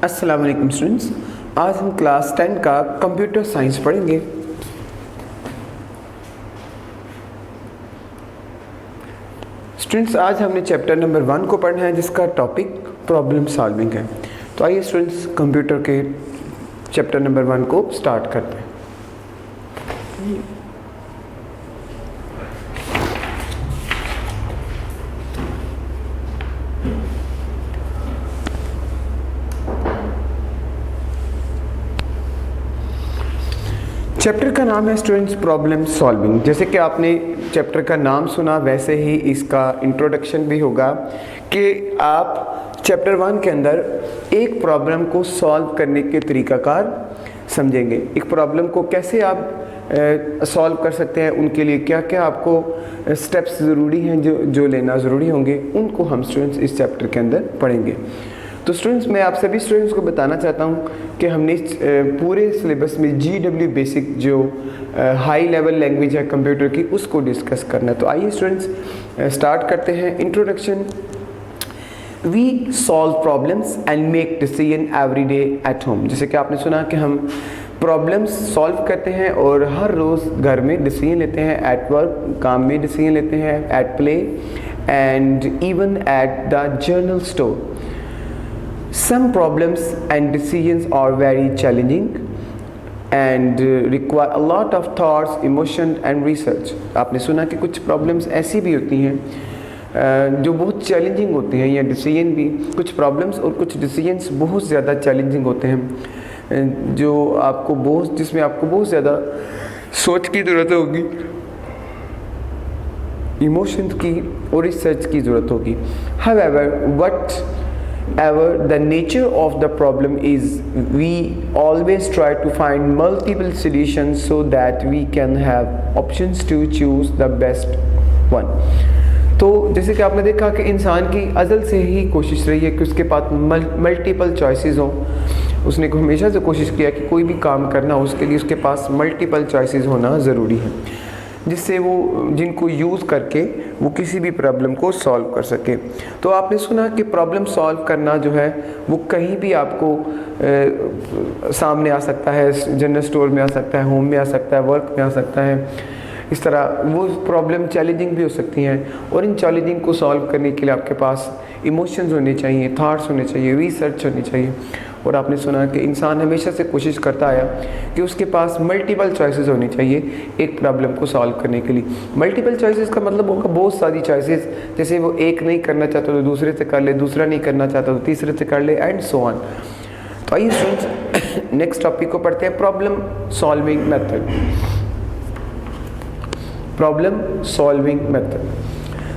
अस्सलाम वालेकुम स्टूडेंट्स, आज हम क्लास 10 का कंप्यूटर साइंस पढ़ेंगे। स्टूडेंट्स, आज हमने चैप्टर नंबर 1 को पढ़ना है जिसका टॉपिक प्रॉब्लम सॉल्विंग है। तो आइए स्टूडेंट्स, कंप्यूटर के चैप्टर नंबर 1 को स्टार्ट करते हैं। चैप्टर का नाम है स्टूडेंट्स प्रॉब्लम सॉल्विंग। जैसे कि आपने चैप्टर का नाम सुना वैसे ही इसका इंट्रोडक्शन भी होगा कि आप चैप्टर 1 के अंदर एक प्रॉब्लम को सॉल्व करने के तरीक़ाकार समझेंगे। एक प्रॉब्लम को कैसे आप सॉल्व कर सकते हैं, उनके लिए क्या क्या आपको स्टेप्स ज़रूरी हैं जो लेना ज़रूरी होंगे, उनको हम स्टूडेंट्स इस चैप्टर के अंदर पढ़ेंगे। तो स्टूडेंट्स, मैं आप सभी स्टूडेंट्स को बताना चाहता हूँ कि हमने पूरे सिलेबस में GW बेसिक जो हाई लेवल लैंग्वेज है कंप्यूटर की, उसको डिस्कस करना है। तो आइए स्टूडेंट्स स्टार्ट करते हैं। Introduction. We solve problems and make decision every day at home. जैसे कि आपने सुना कि हम प्रॉब्लम्स सॉल्व करते हैं और हर रोज़ घर में डिसीजन लेते हैं, एट वर्क काम में डिसीजन लेते हैं, at play and even at the general store. Some problems and decisions are very challenging and require a lot of thoughts, emotion and research। आपने सुना कि कुछ प्रॉब्लम्स ऐसी भी होती हैं जो बहुत चैलेंजिंग होती हैं, या डिसीजन भी, कुछ प्रॉब्लम्स और कुछ डिसीजंस बहुत ज़्यादा चैलेंजिंग होते हैं जिसमें आपको बहुत ज़्यादा सोच की ज़रूरत होगी, इमोशंस की और रिसर्च की ज़रूरत होगी। However, whatever the nature of the problem is, we always try to find multiple solutions so that we can have options to choose the best one। तो जैसे कि आपने देखा कि इंसान की अज़ल से ही कोशिश रही है कि उसके पास मल्टीपल चॉइसेस हों। उसने हमेशा से कोशिश किया कि कोई भी काम करना हो उसके लिए उसके पास मल्टीपल चॉइसेस होना ज़रूरी है, जिससे वो जिनको यूज़ करके वो किसी भी प्रॉब्लम को सॉल्व कर सके। तो आपने सुना कि प्रॉब्लम सॉल्व करना जो है वो कहीं भी आपको सामने आ सकता है, जनरल स्टोर में आ सकता है, होम में आ सकता है, वर्क में आ सकता है। इस तरह वो प्रॉब्लम चैलेंजिंग भी हो सकती हैं, और इन चैलेंजिंग को सॉल्व करने के लिए आपके पास इमोशंस होने चाहिए, थॉट्स होने चाहिए, रिसर्च होनी चाहिए। और आपने सुना कि इंसान हमेशा से कोशिश करता आया कि उसके पास मल्टीपल चॉइसेस होनी चाहिए एक प्रॉब्लम को सॉल्व करने के लिए। मल्टीपल चॉइसेस का मतलब होगा बहुत सारी चॉइसेस, जैसे वो एक नहीं करना चाहता तो दूसरे से कर ले, दूसरा नहीं करना चाहता तो तीसरे से कर ले, एंड सो ऑन। तो आइए स्टूडेंट्स नेक्स्ट टॉपिक को पढ़ते हैं, problem solving method. Problem solving method.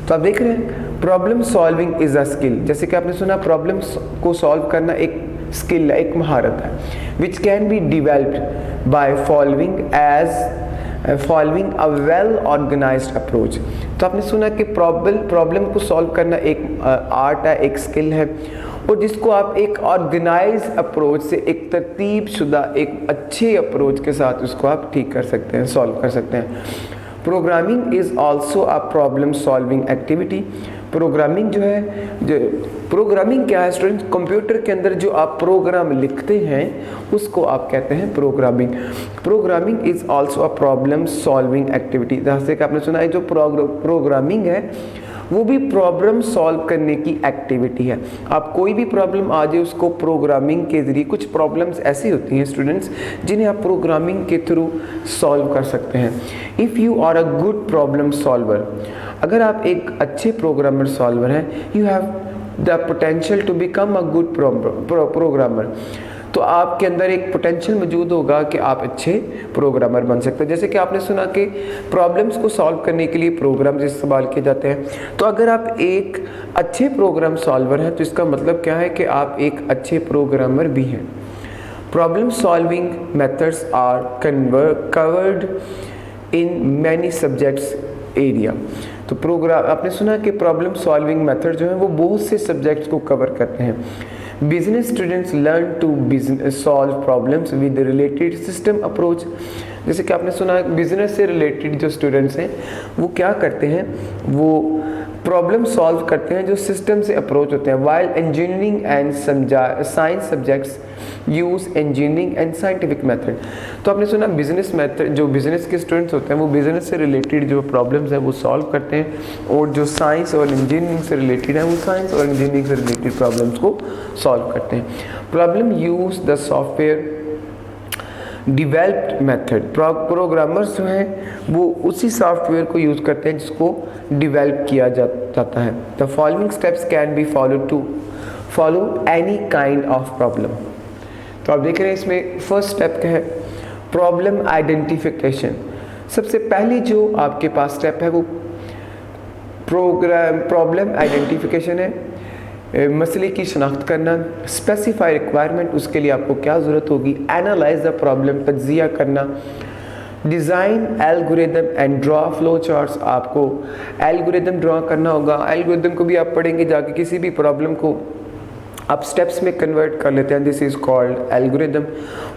तो आप देख रहे हैं problem solving is a skill. जैसे कि आपने सुना प्रॉब्लम्स को सॉल्व करना एक स्किल है, एक महारत है, which can be developed by following a well organized approach. तो आपने सुना कि प्रॉब्लम को सॉल्व करना एक आर्ट है, एक स्किल है, और जिसको आप एक ऑर्गेनाइज अप्रोच से, एक तरतीब शुदा, एक अच्छे अप्रोच के साथ उसको आप ठीक कर सकते हैं, सॉल्व कर सकते हैं। Programming is also a problem solving activity. Programming जो है, प्रोग्रामिंग क्या है स्टूडेंट्स? कंप्यूटर के अंदर जो आप प्रोग्राम लिखते हैं उसको आप कहते हैं programming. Programming is also a problem solving activity. जैसे कि आपने सुना है जो प्रोग्रामिंग है वो भी प्रॉब्लम सॉल्व करने की एक्टिविटी है। आप कोई भी प्रॉब्लम आ जाए उसको प्रोग्रामिंग के ज़रिए, कुछ प्रॉब्लम्स ऐसी होती हैं स्टूडेंट्स जिन्हें आप प्रोग्रामिंग के थ्रू सॉल्व कर सकते हैं। If you are a good problem solver, अगर आप एक अच्छे प्रोग्रामर सॉल्वर हैं, you have the potential to become a good programmer. तो आपके अंदर एक पोटेंशियल मौजूद होगा कि आप अच्छे प्रोग्रामर बन सकते हैं। जैसे कि आपने सुना कि प्रॉब्लम्स को सॉल्व करने के लिए प्रोग्राम्स इस्तेमाल किए जाते हैं। तो अगर आप एक अच्छे प्रोग्राम सॉल्वर हैं तो इसका मतलब क्या है कि आप एक अच्छे प्रोग्रामर भी हैं। Problem solving methods are covered in many subjects area. तो आपने सुना कि प्रॉब्लम सॉल्विंग मेथड जो है वो बहुत से सब्जेक्ट्स को कवर करते हैं। Business students learn to solve problems with related system approach. जैसे कि आपने सुना बिजनेस से रिलेटेड जो स्टूडेंट्स हैं वो क्या करते हैं, वो प्रॉब्लम सॉल्व करते हैं जो सिस्टम से अप्रोच होते हैं। While engineering and science subjects use engineering and scientific method. तो आपने सुना बिजनेस मेथड, जो बिजनेस के स्टूडेंट्स होते हैं वो बिजनेस से रिलेटेड जो प्रॉब्लम्स हैं वो सॉल्व करते हैं, और जो साइंस और इंजीनियरिंग से रिलेटेड है वो साइंस और इंजीनियरिंग से रिलेटेड प्रॉब्लम्स को सॉल्व करते हैं। Problem use the software developed method. Programmers जो हैं वो उसी सॉफ्टवेयर को यूज़ करते हैं जिसको डिवेल्प किया जाता है। The following steps can be follow any kind of problem. तो आप देख रहे हैं इसमें फर्स्ट स्टेप क्या है, प्रॉब्लम आइडेंटिफिकेशन। सबसे पहली जो आपके पास स्टेप है वो प्रॉब्लम आइडेंटिफिकेशन है, मसले की शनाख्त करना, स्पेसिफाई रिक्वायरमेंट, उसके लिए आपको क्या ज़रूरत होगी, एनालाइज द प्रॉब्लम, तज्जिया करना, design algorithm and draw flow charts. आपको एल्गोरिदम ड्रॉ करना होगा। एल्गोरिदम को भी आप पढ़ेंगे जाके, किसी भी प्रॉब्लम को आप स्टेप्स में कन्वर्ट कर लेते हैं, दिस इज़ कॉल्ड एल्गोरिदम,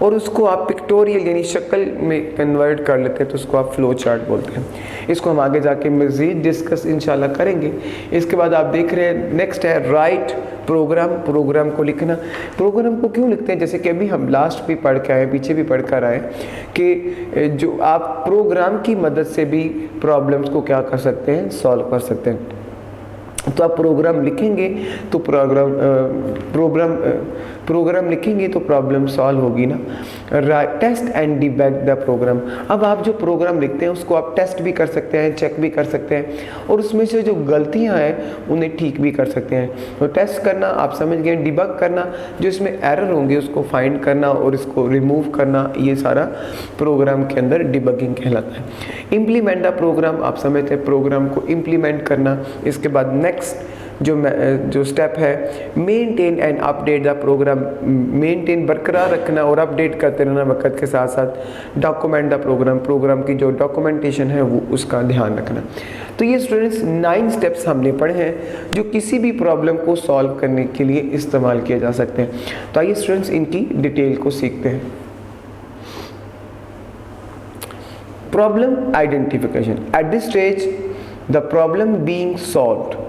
और उसको आप पिक्टोरियल यानी शक्ल में कन्वर्ट कर लेते हैं तो उसको आप फ्लो चार्ट बोलते हैं। इसको हम आगे जाके मज़ीद डिस्कस इंशाल्लाह करेंगे। इसके बाद आप देख रहे हैं नेक्स्ट है राइट प्रोग्राम को लिखना। प्रोग्राम को क्यों लिखते हैं, जैसे कि अभी हम लास्ट भी पढ़ के आए, पीछे भी पढ़ कर आए कि जो आप प्रोग्राम की मदद से भी प्रॉब्लम्स को क्या कर सकते हैं, सॉल्व कर सकते हैं। तो आप प्रोग्राम लिखेंगे तो प्रोग्राम लिखेंगे तो प्रॉब्लम सॉल्व होगी ना। Test and debug the program. अब आप जो प्रोग्राम लिखते हैं उसको आप टेस्ट भी कर सकते हैं, चेक भी कर सकते हैं, और उसमें से जो गलतियां हैं उन्हें ठीक भी कर सकते हैं। तो टेस्ट करना आप समझ गए, डिबग करना जो इसमें एरर होंगे उसको फाइंड करना और इसको रिमूव करना, ये सारा प्रोग्राम के अंदर डिबगिंग कहलाता है। इम्प्लीमेंट द प्रोग्राम, आप समझते हैं प्रोग्राम को इम्प्लीमेंट करना। इसके बाद नेक्स्ट जो स्टेप है maintain and update the program, maintain बरकरार रखना और अपडेट करते रहना वक्त के साथ साथ। डॉक्यूमेंट द प्रोग्राम की जो डॉक्यूमेंटेशन है वो उसका ध्यान रखना। तो ये स्टूडेंट्स 9 स्टेप्स हमने पढ़े हैं जो किसी भी प्रॉब्लम को सॉल्व करने के लिए इस्तेमाल किए जा सकते हैं। तो आइए स्टूडेंट्स इनकी डिटेल को सीखते हैं। Problem identification. At this stage the problem being solved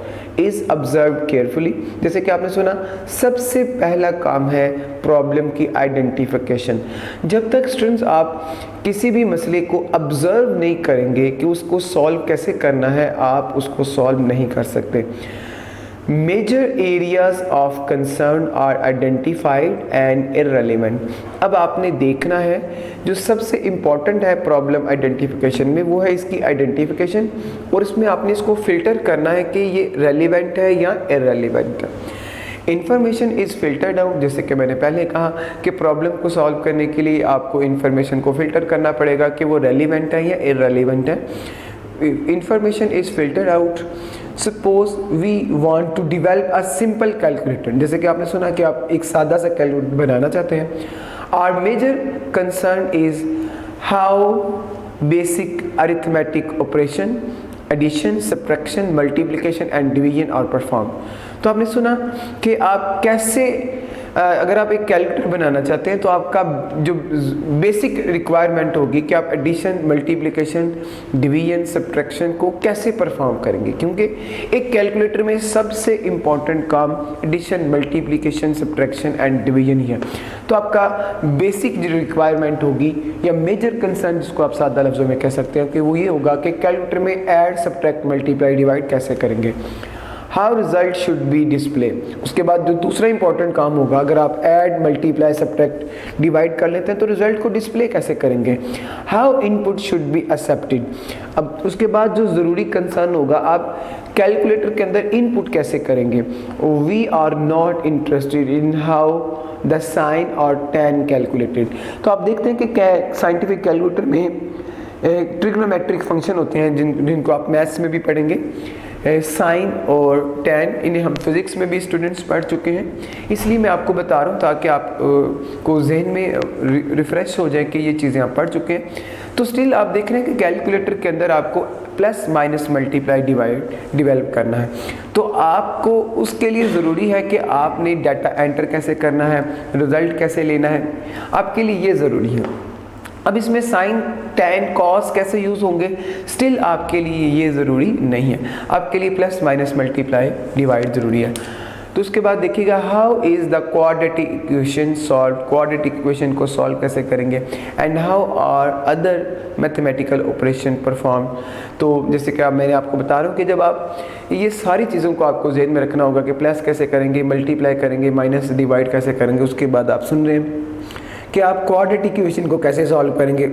is observe carefully. जैसे कि आपने सुना सबसे पहला काम है प्रॉब्लम की आइडेंटिफिकेशन। जब तक स्टूडेंट्स आप किसी भी मसले को ऑब्जर्व नहीं करेंगे कि उसको सॉल्व कैसे करना है, आप उसको सॉल्व नहीं कर सकते। Major areas of concern are identified and irrelevant. अब आपने देखना है जो सबसे इम्पॉर्टेंट है प्रॉब्लम आइडेंटिफिकेशन में वो है इसकी आइडेंटिफिकेशन, और इसमें आपने इसको फिल्टर करना है कि ये रेलिवेंट है या इररेलेवेंट है। Information is filtered out. जैसे कि मैंने पहले कहा कि प्रॉब्लम को सॉल्व करने के लिए आपको इन्फॉर्मेशन को फिल्टर करना पड़ेगा कि वो रेलिवेंट है या इररेलेवेंट है। Information is filtered out. Suppose we want to develop a simple calculator. जैसे कि आपने सुना कि आप एक सादा सा कैलकुलेटर बनाना चाहते हैं। Our major concern is how basic arithmetic operation, addition, subtraction, multiplication and division are perform. तो आपने सुना कि आप कैसे अगर आप एक कैलकुलेटर बनाना चाहते हैं तो आपका जो बेसिक रिक्वायरमेंट होगी कि आप एडिशन, मल्टीप्लिकेशन, डिवीजन, सब्ट्रैक्शन को कैसे परफॉर्म करेंगे, क्योंकि एक कैलकुलेटर में सबसे इम्पॉर्टेंट काम addition, multiplication, subtraction and division ही है। तो आपका बेसिक जो रिक्वायरमेंट होगी या मेजर कंसर्न जिसको आप सादा लफ्ज़ों में कह सकते हैं कि वो ये होगा कि कैलकुलेटर में ऐड, सब्ट्रैक्ट, मल्टीप्लाई, डिवाइड कैसे करेंगे। How result should be display. उसके बाद जो दूसरा इंपॉर्टेंट काम होगा, अगर आप ऐड, मल्टीप्लाई, सब्ट्रैक्ट, डिवाइड कर लेते हैं तो रिजल्ट को डिस्प्ले कैसे करेंगे। How input should be accepted. अब उसके बाद जो ज़रूरी कंसर्न होगा, आप कैलकुलेटर के अंदर इनपुट कैसे करेंगे। We are not interested in how the sine और tan कैलकुलेटेड। तो आप देखते हैं कि साइंटिफिक कैलकुलेटर में ट्रिग्नोमेट्रिक फंक्शन होते हैं जिनको आप मैथ्स में भी पढ़ेंगे। साइन और tan, इन्हें हम फिज़िक्स में भी स्टूडेंट्स पढ़ चुके हैं, इसलिए मैं आपको बता रहा हूँ ताकि आप को जहन में रिफ़्रेश हो जाए कि ये चीज़ें आप पढ़ चुके हैं। तो स्टिल आप देख रहे हैं कि कैलकुलेटर के अंदर आपको plus, minus, multiply, divide develop करना है। तो आपको उसके लिए ज़रूरी है कि आपने डाटा एंटर कैसे करना है, रिज़ल्ट कैसे लेना है, आपके लिए ये ज़रूरी है। अब इसमें साइन, tan, cos कैसे यूज़ होंगे, स्टिल आपके लिए ये ज़रूरी नहीं है, आपके लिए प्लस माइनस मल्टीप्लाई डिवाइड ज़रूरी है। तो उसके बाद देखिएगा how is the quadratic equation solve, quadratic equation को सॉल्व कैसे करेंगे, and how are other mathematical operation perform. तो जैसे कि मैंने आपको बता रहा हूँ कि जब आप ये सारी चीज़ों को आपको ज़हन में रखना होगा कि प्लस कैसे करेंगे, मल्टीप्लाई करेंगे, माइनस डिवाइड कैसे करेंगे, उसके बाद आप सुन रहे हैं कि आप क्वाड्रेटिक इक्वेशन को कैसे सॉल्व करेंगे।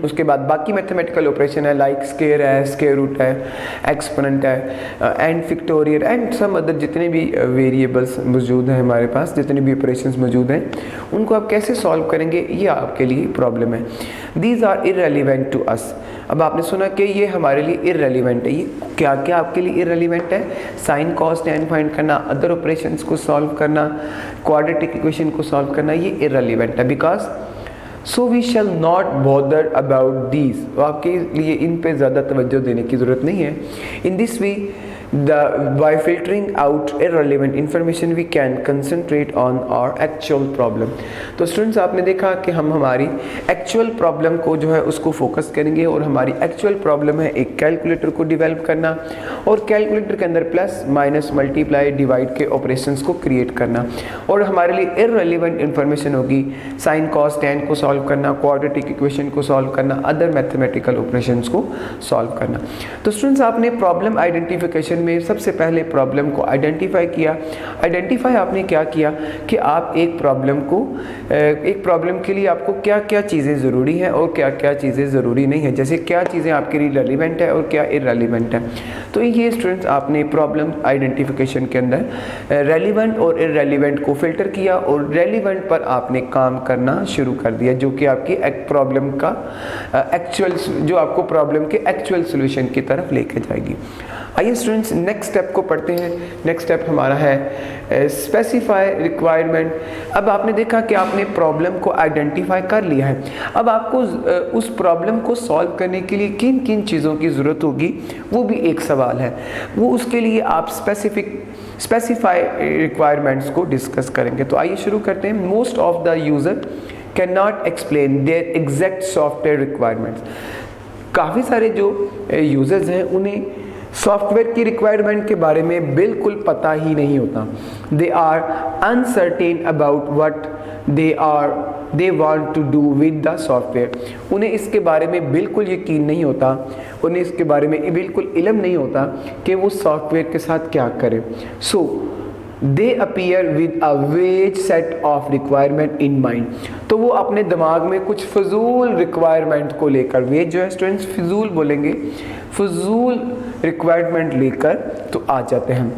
उसके बाद बाकी मैथमेटिकल ऑपरेशन है, लाइक स्क्वायर है, स्क्वायर रूट है, एक्सपोनेंट है, and factorial and some other जितने भी वेरिएबल्स मौजूद हैं हमारे पास, जितने भी ऑपरेशंस मौजूद हैं, उनको आप कैसे सॉल्व करेंगे, ये आपके लिए प्रॉब्लम है। These are irrelevant to us. अब आपने सुना कि ये हमारे लिए इररेलेवेंट है। ये क्या क्या आपके लिए इररेलेवेंट है? साइन, कॉस, टैन फाइंड करना, अदर ऑपरेशंस को सॉल्व करना, क्वाड्रेटिक इक्वेशन को सॉल्व करना, ये इररेलेवेंट है। Because so we shall not bother about these. तो आपके लिए इन पे ज़्यादा तवज्जो देने की ज़रूरत नहीं है। In this way by filtering out irrelevant information we can concentrate on our actual problem। तो स्टूडेंट्स आपने देखा कि हम हमारी एक्चुअल प्रॉब्लम को जो है उसको फोकस करेंगे, और हमारी एक्चुअल प्रॉब्लम है एक कैलकुलेटर को डेवलप करना, और कैलकुलेटर के अंदर प्लस माइनस मल्टीप्लाई डिवाइड के ऑपरेशंस को क्रिएट करना, और हमारे लिए इररेलेवेंट इंफॉर्मेशन होगी साइन, कॉस, टैन को सॉल्व करना, क्वाड्रेटिक इक्वेशन को सॉल्व करना, अदर मैथमेटिकल ऑपरेशंस को सॉल्व करना। तो स्टूडेंट्स आपने प्रॉब्लम आइडेंटिफिकेशन में सबसे पहले प्रॉब्लम को आइडेंटिफाई किया। आइडेंटिफाई आपने क्या किया कि आप एक प्रॉब्लम के लिए आपको क्या क्या चीज़ें ज़रूरी हैं और क्या क्या चीज़ें ज़रूरी नहीं है, जैसे क्या चीज़ें आपके लिए रेलिवेंट है और क्या इररेलेवेंट है। तो ये स्टूडेंट्स आपने प्रॉब्लम आइडेंटिफिकेशन के अंदर रेलिवेंट और इररेलेवेंट को फिल्टर किया, और रेलिवेंट पर आपने काम करना शुरू कर दिया, जो कि आपकी प्रॉब्लम का एक्चुअल, जो आपको प्रॉब्लम के एक्चुअल सोल्यूशन की तरफ लेके जाएगी। आइए स्टूडेंट्स नेक्स्ट स्टेप को पढ़ते हैं। नेक्स्ट स्टेप हमारा है स्पेसिफाई रिक्वायरमेंट। अब आपने देखा कि आपने प्रॉब्लम को आइडेंटिफाई कर लिया है। अब आपको उस प्रॉब्लम को सॉल्व करने के लिए किन किन चीज़ों की ज़रूरत होगी, वो भी एक सवाल है। वो उसके लिए आप स्पेसिफाई रिक्वायरमेंट्स को डिस्कस करेंगे। तो आइए शुरू करते हैं। Most of the user can not explain their exact software requirements. काफ़ी सारे जो यूज़र्स हैं उन्हें सॉफ्टवेयर की रिक्वायरमेंट के बारे में बिल्कुल पता ही नहीं होता। They are uncertain about what they want to do with the software. उन्हें इसके बारे में बिल्कुल यकीन नहीं होता, उन्हें इसके बारे में बिल्कुल इल्म नहीं होता कि वो सॉफ्टवेयर के साथ क्या करें। So they appear with a vague set of requirement in mind. तो वो अपने दिमाग में कुछ फजूल रिक्वायरमेंट को लेकर, वेज जो है स्टूडेंट्स फिजूल बोलेंगे, फजूल रिक्वायरमेंट लेकर तो आ जाते हैं,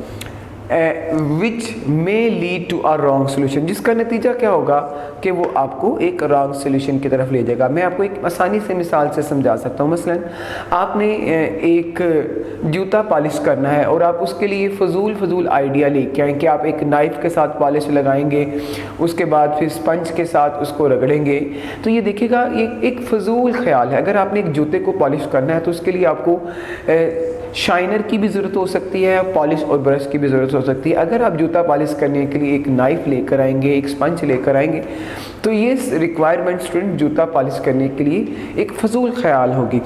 which may lead to a wrong solution, जिसका नतीजा क्या होगा कि वो आपको एक रॉन्ग सोल्यूशन की तरफ ले जाएगा। मैं आपको एक आसानी से मिसाल से समझा सकता हूँ। मसलन आपने एक जूता पॉलिश करना है और आप उसके लिए फजूल आइडिया लेके आए कि आप एक नाइफ़ के साथ पॉलिश लगाएंगे, उसके बाद फिर स्पंज के साथ उसको रगड़ेंगे। तो ये देखिएगा ये एक फजूल ख्याल है। अगर आपने एक जूते को पॉलिश करना है तो उसके लिए आपको शाइनर की भी ज़रूरत हो सकती है, पॉलिश और ब्रश की भी ज़रूरत हो सकती है। अगर आप जूता पॉलिश करने के लिए एक नाइफ़ लेकर आएंगे, एक स्पंज लेकर आएंगे, तो ये रिक्वायरमेंट स्टूडेंट जूता पॉलिश करने के लिए एक फजूल ख्याल होगी।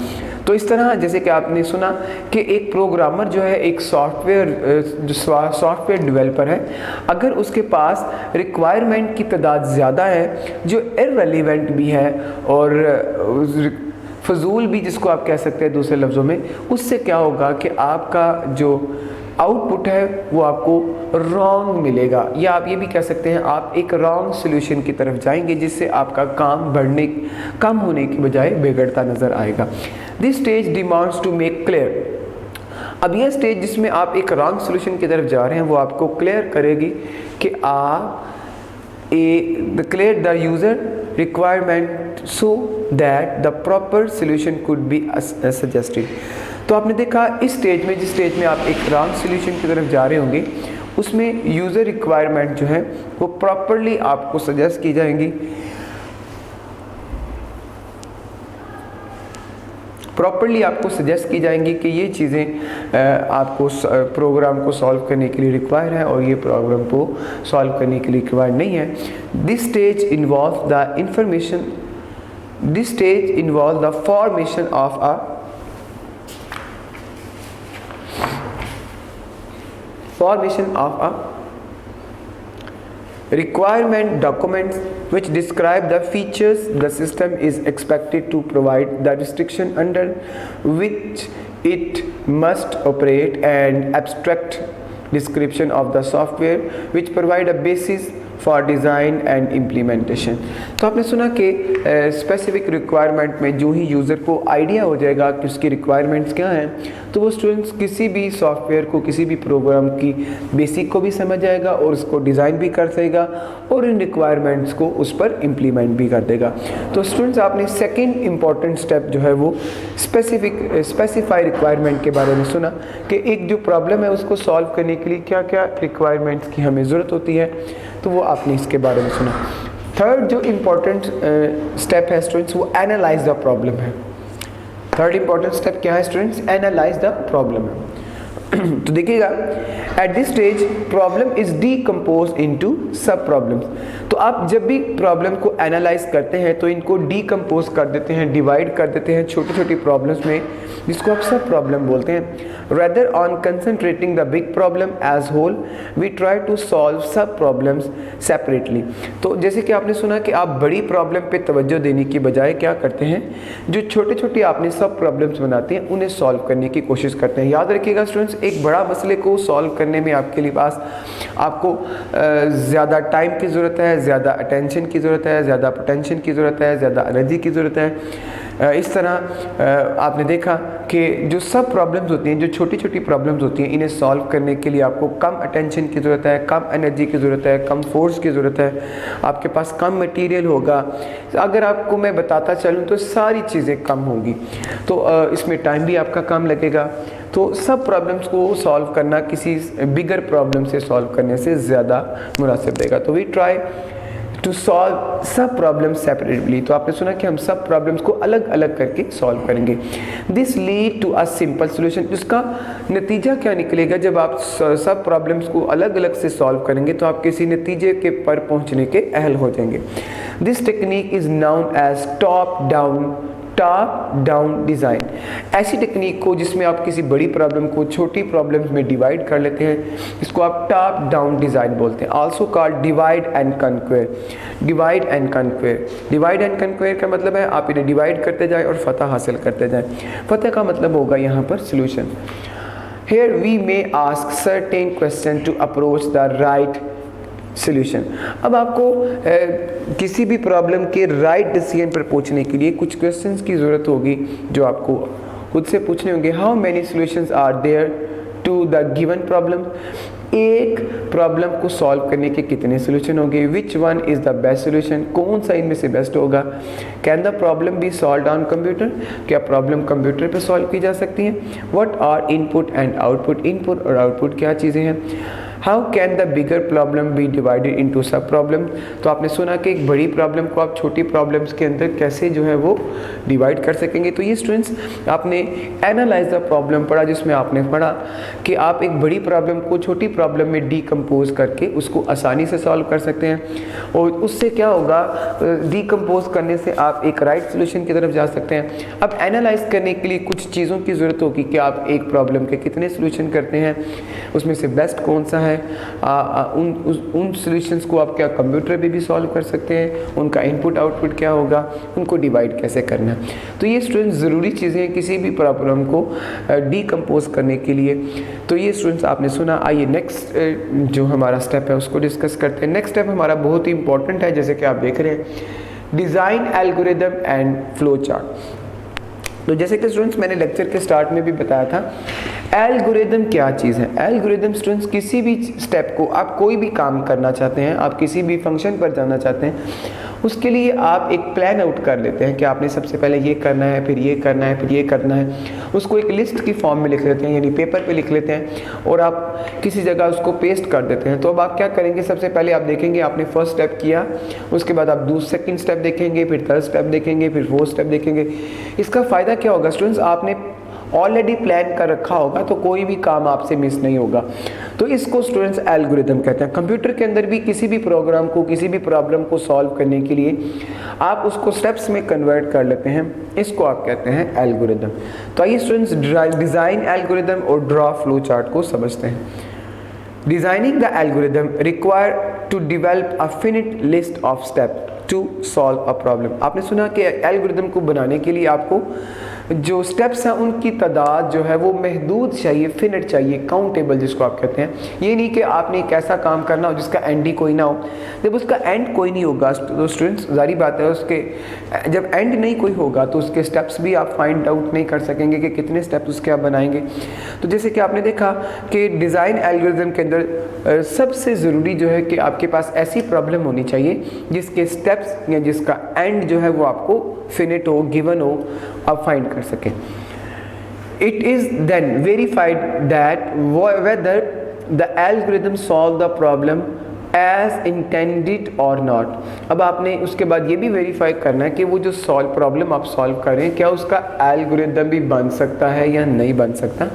तो इस तरह जैसे कि आपने सुना कि एक प्रोग्रामर जो है, एक सॉफ्टवेयर डेवलपर है, अगर उसके पास रिक्वायरमेंट की तादाद ज़्यादा है जो इररेलेवेंट भी है और फजूल भी, जिसको आप कह सकते हैं दूसरे लफ्ज़ों में, उससे क्या होगा कि आपका जो आउटपुट है वो आपको रॉन्ग मिलेगा, या आप ये भी कह सकते हैं आप एक रॉन्ग सोल्यूशन की तरफ जाएंगे, जिससे आपका काम कम होने की बजाय बिगड़ता नज़र आएगा। This stage demands to make clear. अब यह स्टेज जिसमें आप एक रॉन्ग सोल्यूशन की तरफ जा रहे हैं वो आपको क्लियर करेगी कि आप declare the user requirement so that the proper solution could be suggested। तो आपने देखा इस स्टेज में, जिस स्टेज में आप एक रॉन्ग सोल्यूशन की तरफ जा रहे होंगे, उसमें यूज़र रिक्वायरमेंट जो है वो प्रॉपरली आपको सजेस्ट की जाएंगी, प्रॉपरली आपको सजेस्ट की जाएंगी कि ये चीज़ें आपको प्रोग्राम को सॉल्व करने के लिए रिक्वायर है और ये प्रोग्राम को सॉल्व करने के लिए रिक्वायर नहीं है। This stage involve the information This stage involves the formation of a requirement documents which describe the features the system is expected to provide, the restriction under which it must operate, and abstract description of the software which provide a basis for design and implementation. तो आपने सुना कि specific requirement में जो ही user को idea हो जाएगा कि उसकी रिक्वायरमेंट्स क्या हैं, तो वो स्टूडेंट्स किसी भी सॉफ्टवेयर को, किसी भी प्रोग्राम की बेसिक को भी समझ जाएगा और उसको डिज़ाइन भी कर सकेगा और इन रिक्वायरमेंट्स को उस पर इम्प्लीमेंट भी कर देगा। तो स्टूडेंट्स आपने सेकेंड इम्पॉर्टेंट स्टेप जो है वो स्पेसिफाई रिक्वायरमेंट के बारे में सुना कि एक जो प्रॉब्लम है उसको सॉल्व करने के लिए क्या क्या रिक्वायरमेंट्स की हमें ज़रूरत होती है, तो वो आपने इसके बारे में सुना। थर्ड जो इम्पोर्टेंट स्टेप है स्टूडेंट्स वो एनालाइज द प्रॉब्लम है। थर्ड इम्पोर्टेंट स्टेप क्या है स्टूडेंट्स? एनालाइज द प्रॉब्लम है। तो देखिएगा at this stage problem is decompose into सब प्रॉब्लम्स। तो आप जब भी प्रॉब्लम को एनालाइज करते हैं तो इनको डीकम्पोज कर देते हैं, डिवाइड कर देते हैं छोटी छोटी प्रॉब्लम्स में, जिसको आप सब प्रॉब्लम बोलते हैं। Rather on concentrating the big problem as whole we try to solve sub problems separately. तो जैसे कि आपने सुना कि आप बड़ी प्रॉब्लम पे तवज्जो देने की बजाय क्या करते हैं, जो छोटे छोटे आपने सब प्रॉब्लम्स बनाते हैं उन्हें सॉल्व करने की कोशिश करते हैं। याद रखिएगा स्टूडेंट्स, एक बड़ा मसले को सॉल्व करने में आपके लिए पास आपको ज़्यादा टाइम की ज़रूरत है, ज़्यादा अटेंशन की ज़रूरत है, ज़्यादा पोटेंशियल की ज़रूरत है, ज़्यादा एनर्जी की ज़रूरत है। इस तरह आपने देखा कि जो सब प्रॉब्लम्स होती हैं, जो छोटी छोटी प्रॉब्लम्स होती हैं, इन्हें सॉल्व करने के लिए आपको कम अटेंशन की ज़रूरत है, कम एनर्जी की ज़रूरत है, कम फोर्स की ज़रूरत है, आपके पास कम मटेरियल होगा। अगर आपको मैं बताता चलूँ तो सारी चीज़ें कम होंगी, तो इसमें टाइम भी आपका कम लगेगा। तो सब प्रॉब्लम्स को सॉल्व करना किसी बिगर प्रॉब्लम से सॉल्व करने से ज़्यादा मुनासिब रहेगा। तो we try to solve sub problems separately. तो आपने सुना कि हम सब प्रॉब्लम्स को अलग अलग करके सॉल्व करेंगे। This lead to a simple solution. इसका नतीजा क्या निकलेगा? जब आप सब प्रॉब्लम्स को अलग अलग से सॉल्व करेंगे तो आप किसी नतीजे के पर पहुंचने के अहल हो जाएंगे। This technique is known as top down design. ऐसी टेक्निक को जिसमें आप किसी बड़ी प्रॉब्लम को छोटी प्रॉब्लम्स में डिवाइड कर लेते हैं, इसको आप टॉप डाउन डिज़ाइन बोलते हैं। Also called divide and कन्क्वेयर। Divide and कन्क्वेयर का मतलब है आप इन्हें डिवाइड करते जाएं और फतह हासिल करते जाएं। फतह का मतलब होगा यहाँ पर solution. Here we may ask certain question to approach the right solution. अब आपको किसी भी प्रॉब्लम के राइट डिसीजन पर पहुंचने के लिए कुछ क्वेश्चंस की ज़रूरत होगी जो आपको खुद से पूछने होंगे। How many solutions are there to the given problem. एक प्रॉब्लम को सॉल्व करने के कितने सॉल्यूशन होंगे? Which one is the best solution. कौन सा इनमें से बेस्ट होगा? Can the problem be solve on computer. क्या प्रॉब्लम कंप्यूटर पर सॉल्व की जा सकती है? What are input and output. Input और आउटपुट क्या चीज़ें हैं? How can the bigger problem be divided into सब प्रॉब्लम। तो आपने सुना कि एक बड़ी प्रॉब्लम को आप छोटी प्रॉब्लम्स के अंदर कैसे जो है वो डिवाइड कर सकेंगे। तो ये स्टूडेंट्स आपने एनालाइज द प्रॉब्लम पढ़ा, जिसमें आपने पढ़ा कि आप एक बड़ी प्रॉब्लम को छोटी प्रॉब्लम में डीकम्पोज करके उसको आसानी से सॉल्व कर सकते हैं। और उससे क्या होगा, डीकम्पोज करने से आप एक राइट सोल्यूशन की तरफ जा सकते हैं। अब एनालाइज करने के लिए कुछ चीज़ों की ज़रूरत होगी कि आप एक प्रॉब्लम के कितने सोल्यूशन करते हैं, उसमें से बेस्ट कौन सा है। उन सॉल्यूशंस को आप क्या कंप्यूटर पे भी सॉल्व कर सकते हैं, उनका इनपुट आउटपुट क्या होगा, उनको डिवाइड कैसे करना है। तो ये स्टूडेंट्स ज़रूरी चीज़ें हैं किसी भी प्रॉब्लम को डीकम्पोज करने के लिए। तो ये स्टूडेंट्स आपने सुना। आइए नेक्स्ट जो हमारा स्टेप है उसको डिस्कस करते हैं। नेक्स्ट स्टेप हमारा बहुत ही इंपॉर्टेंट है, जैसे कि आप देख रहे हैं, design algorithm and flow chart. तो जैसे कि स्टूडेंट्स मैंने लेक्चर के स्टार्ट में भी बताया था, एल्गोरिदम क्या चीज़ है। एल्गोरिदम स्टूडेंट्स किसी भी स्टेप को, आप कोई भी काम करना चाहते हैं, आप किसी भी फंक्शन पर जाना चाहते हैं, उसके लिए आप एक प्लान आउट कर लेते हैं कि आपने सबसे पहले ये करना है, फिर ये करना है, फिर ये करना है। उसको एक लिस्ट की फॉर्म में लिख लेते हैं, यानी पेपर पे लिख लेते हैं और आप किसी जगह उसको पेस्ट कर देते हैं। तो अब आप क्या करेंगे, सबसे पहले आप देखेंगे आपने फर्स्ट स्टेप किया, उसके बाद आप सेकंड स्टेप देखेंगे, फिर थर्ड स्टेप देखेंगे, फिर फोर्थ स्टेप देखेंगे। इसका फ़ायदा क्या होगा स्टूडेंट्स, आपने ऑलरेडी प्लान कर रखा होगा तो कोई भी काम आपसे मिस नहीं होगा। तो इसको स्टूडेंट्स एल्गोरिदम कहते हैं। कंप्यूटर के अंदर भी किसी भी प्रोग्राम को, किसी भी प्रॉब्लम को सॉल्व करने के लिए आप उसको स्टेप्स में कन्वर्ट कर लेते हैं, इसको आप कहते हैं एल्गोरिदम। तो आइए स्टूडेंट्स डिज़ाइन एल्गोरिदम और ड्रॉ फ्लो चार्ट को समझते हैं। Designing the algorithm require to develop a finite list of step to solve a problem. आपने सुना कि एल्गोरिदम को बनाने के लिए आपको जो स्टेप्स हैं उनकी तादाद जो है वो महदूद चाहिए, फिनिट चाहिए, काउंटेबल जिसको आप कहते हैं। ये नहीं कि आपने एक ऐसा काम करना हो जिसका एंड ही कोई ना हो। जब उसका एंड कोई नहीं होगा तो स्टूडेंट्स जारी बात है, उसके जब एंड नहीं कोई होगा तो उसके स्टेप्स भी आप फाइंड आउट नहीं कर सकेंगे कि कितने स्टेप्स उसके आप बनाएंगे। तो जैसे कि आपने देखा कि डिज़ाइन एल्गोरिदम के अंदर सबसे ज़रूरी जो है कि आपके पास ऐसी प्रॉब्लम होनी चाहिए जिसके स्टेप्स या जिसका एंड जो है वो आपको फिनिट हो, गिवन हो, आप फाइंड कर सकें। It is then verified that whether the algorithm solve the problem as intended or not। अब आपने उसके बाद ये भी वेरीफाई करना है कि वो जो प्रॉब्लम आप सॉल्व करें क्या उसका एल्गोरिदम भी बन सकता है या नहीं बन सकता।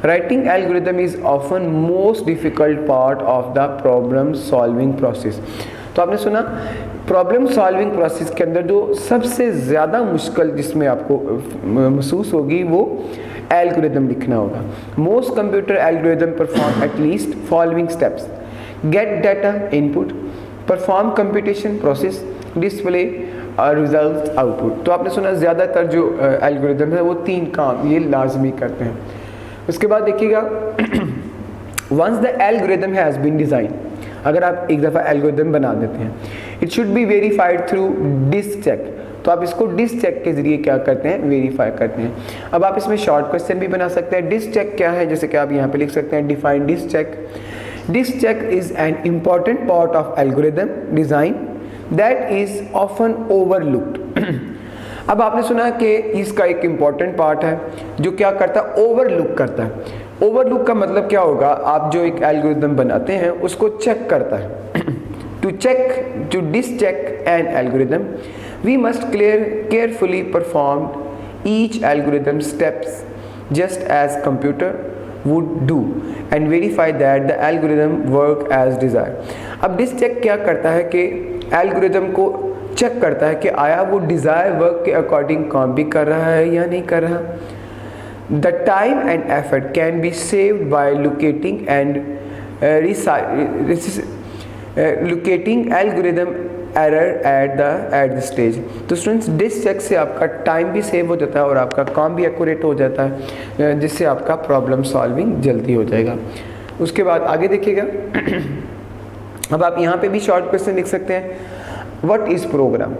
Writing algorithm is often most difficult part of the problem solving process. तो आपने सुना प्रॉब्लम सॉल्विंग प्रोसेस के अंदर जो सबसे ज़्यादा मुश्किल जिसमें आपको महसूस होगी वो एल्गोरिदम लिखना होगा। Most computer algorithm perform at least following steps: gate data input, perform computation process, display result output. तो आपने सुना ज़्यादातर जो एल्गोरिदम है वो 3 काम ये लाजमी करते हैं। उसके बाद देखिएगा once the algorithm has been design, अगर आप एक दफ़ा एल्गोरिदम बना देते हैं, it should be verified through desk check. तो आप इसको डिस्क चेक के जरिए क्या करते हैं, वेरीफाई करते हैं। अब आप इसमें शॉर्ट क्वेश्चन भी बना सकते हैं। डिस्क चेक क्या है, जैसे कि आप यहाँ पे लिख सकते हैं define desk check. Desk check is an important part of algorithm design that is often overlooked. अब आपने सुना कि इसका एक इम्पॉर्टेंट पार्ट है जो क्या करता है, ओवरलुक करता है। ओवरलुक का मतलब क्या होगा, आप जो एक एल्गोरिदम बनाते हैं उसको चेक करता है। To desk check an algorithm we must carefully perform each algorithm steps just as computer would do and verify that the algorithm work as desired। अब डिस्क चेक क्या करता है कि एल्गोरिदम को चेक करता है कि आया वो डिज़ायर वर्क के अकॉर्डिंग काम भी कर रहा है या नहीं कर रहा। The time and effort can be saved by locating and locating algorithm error at the stage. तो स्टूडेंट्स डिस्क चेक से आपका टाइम भी सेव हो जाता है और आपका काम भी एक्यूरेट हो जाता है, जिससे आपका प्रॉब्लम सॉल्विंग जल्दी हो जाएगा। उसके बाद आगे देखिएगा अब आप यहाँ पे भी शॉर्ट क्वेश्चन लिख सकते हैं। What is program?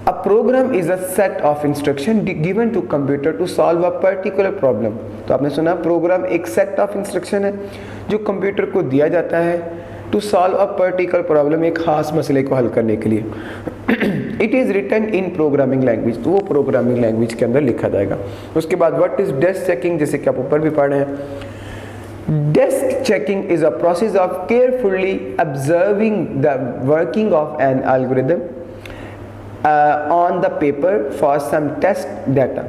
A program is a set of instruction given to computer to solve a particular problem. तो आपने सुना प्रोग्राम एक सेट ऑफ इंस्ट्रक्शन है जो कंप्यूटर को दिया जाता है to solve a particular problem, एक खास मसले को हल करने के लिए। It is written in programming language, तो वो प्रोग्रामिंग लैंग्वेज के अंदर लिखा जाएगा। उसके बाद व्हाट इज डेस्क चेकिंग, जैसे कि आप ऊपर भी पढ़ रहे हैं। Desk checking is a process of carefully observing the working of an algorithm on the paper for some test data.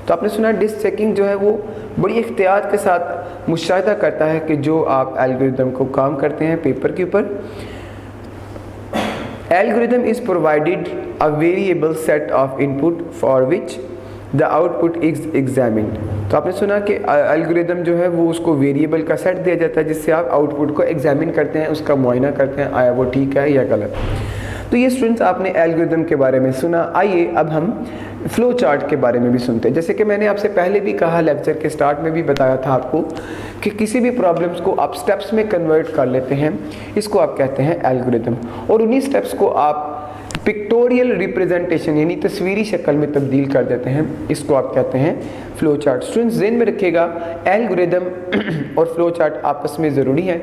तो आपने सुना डिस्क चेकिंग जो है वो बड़ी एहतियात के साथ मुशाहिदा करता है कि जो आप एल्गोरिदम को काम करते हैं पेपर के ऊपर। Algorithm is provided a variable set of input for which the output is examined. तो आपने सुना कि एल्गोरिदम जो है वो उसको वेरिएबल का सेट दिया जाता है जिससे आप आउटपुट को एग्जामिन करते हैं, उसका मुआयना करते हैं आया वो ठीक है या गलत। तो ये स्टूडेंट्स आपने एल्गोरिदम के बारे में सुना। आइए अब हम फ्लो चार्ट के बारे में भी सुनते हैं। जैसे कि मैंने आपसे पहले भी कहा, लेक्चर के स्टार्ट में भी बताया था आपको कि किसी भी प्रॉब्लम्स को आप स्टेप्स में कन्वर्ट कर लेते हैं, इसको आप कहते हैं एल्गोरिदम। और उन्हीं स्टेप्स को आप पिक्टोरियल रिप्रेजेंटेशन यानी तस्वीरी शक्ल में तब्दील कर देते हैं, इसको आप कहते हैं फ्लो चार्ट। स्टूडेंट्स ज़हन में रखिएगा एल्गोरिदम और फ्लो चार्ट आपस में ज़रूरी हैं।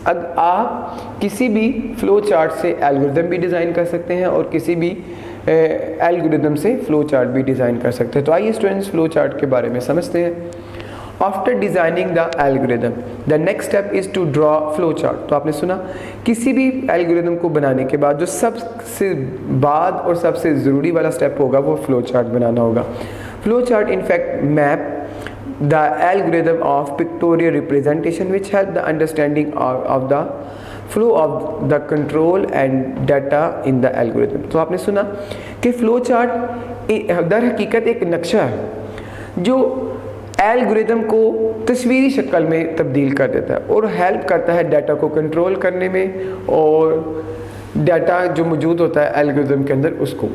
अगर आप किसी भी फ्लो चार्ट से एल्गोरिदम भी डिज़ाइन कर सकते हैं और किसी भी एल्गोरिदम से फ्लो चार्ट भी डिज़ाइन कर सकते हैं। तो आइए स्टूडेंट्स फ्लो चार्ट के बारे में समझते हैं। After designing the algorithm the next step is to draw flow chart. तो आपने सुना किसी भी एल्गोरिदम को बनाने के बाद जो सबसे बाद और सबसे ज़रूरी वाला स्टेप होगा वो फ्लो चार्ट बनाना होगा। Flow chart in fact map the algorithm of pictorial representation which help the understanding of the flow of the control and data in the algorithm। तो आपने सुना कि फ्लो चार्ट दर हकीकत एक नक्शा है जो एल्गोरिदम को तस्वीरी शक्ल में तब्दील कर देता है और हेल्प करता है डाटा को कंट्रोल करने में, और डाटा जो मौजूद होता है एल्गोरिदम के अंदर उसको।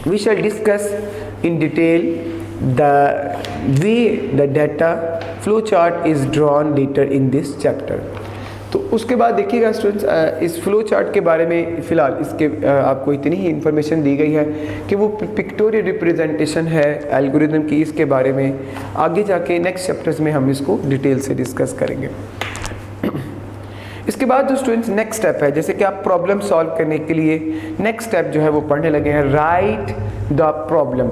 We shall discuss in detail the way the data flow chart is drawn later in this chapter. तो उसके बाद देखिएगा स्टूडेंट्स, इस फ्लो चार्ट के बारे में फ़िलहाल इसके आपको इतनी ही इन्फॉर्मेशन दी गई है कि वो पिक्टोरियल रिप्रेजेंटेशन है एल्गोरिदम की। इसके बारे में आगे जाके नेक्स्ट चैप्टर्स में हम इसको डिटेल से डिस्कस करेंगे। इसके बाद जो स्टूडेंट्स नेक्स्ट स्टेप है, जैसे कि आप प्रॉब्लम सॉल्व करने के लिए नेक्स्ट स्टेप जो है वो पढ़ने लगे हैं, राइट द प्रॉब्लम।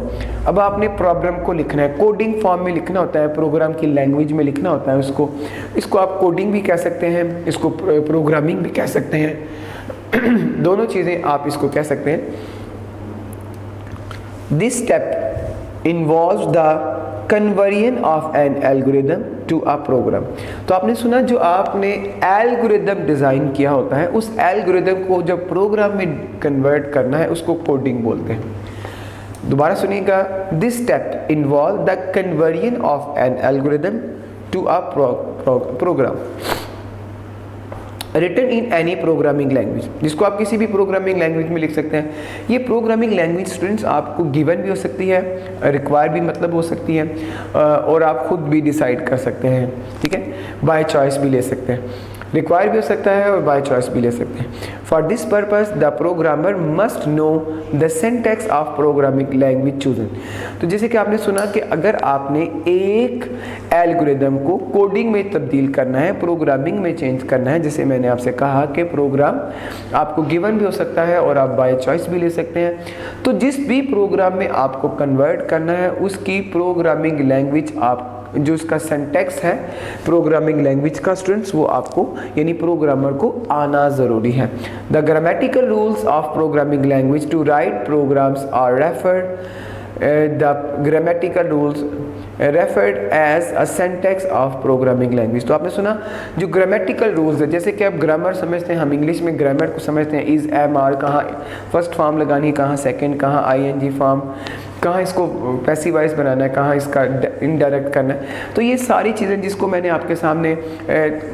अब आपने प्रॉब्लम को लिखना है, कोडिंग फॉर्म में लिखना होता है, प्रोग्राम की लैंग्वेज में लिखना होता है इसको आप कोडिंग भी कह सकते हैं, इसको प्रोग्रामिंग भी कह सकते हैं दोनों चीज़ें आप इसको कह सकते हैं। This step involves the conversion of an algorithm to a program. तो आपने सुना जो आपने एल्गोरिदम डिज़ाइन किया होता है उस एल्गोरिदम को जब प्रोग्राम में कन्वर्ट करना है उसको कोडिंग बोलते हैं। दोबारा सुनिएगा, this step involve the conversion of an algorithm to a program written in any programming language, जिसको आप किसी भी प्रोग्रामिंग लैंग्वेज में लिख सकते हैं। ये प्रोग्रामिंग लैंग्वेज स्टूडेंट्स आपको गिवन भी हो सकती है, रिक्वायर भी मतलब हो सकती है, और आप खुद भी डिसाइड कर सकते हैं, ठीक है, बाय चॉइस भी ले सकते हैं। रिक्वायर भी हो सकता है और बाय चॉइस भी ले सकते हैं। For this purpose the programmer must know the syntax of programming language chosen. तो जैसे कि आपने सुना कि अगर आपने एक एल्गोरिदम को कोडिंग में तब्दील करना है, प्रोग्रामिंग में चेंज करना है, जैसे मैंने आपसे कहा कि प्रोग्राम आपको गिवन भी हो सकता है और आप बाय चॉइस भी ले सकते हैं। तो जिस भी प्रोग्राम में आपको कन्वर्ट करना है उसकी प्रोग्रामिंग लैंग्वेज आप जो उसका सिंटैक्स है प्रोग्रामिंग लैंग्वेज का स्टूडेंट्स वो आपको यानी प्रोग्रामर को आना ज़रूरी है। The grammatical rules of programming language to write programs are referred the grammatical rules referred as a syntax of programming language. तो आपने सुना जो ग्रामेटिकल रूल्स है, जैसे कि आप ग्रामर समझते हैं, हम इंग्लिश में ग्रामर को समझते हैं, इज़ एम आर, कहाँ फर्स्ट फॉर्म लगानी, कहाँ सेकंड, कहाँ आईएनजी फॉर्म, कहाँ इसको पैसिव वॉइस बनाना है, कहाँ इसका इनडायरेक्ट करना है। तो ये सारी चीज़ें जिसको मैंने आपके सामने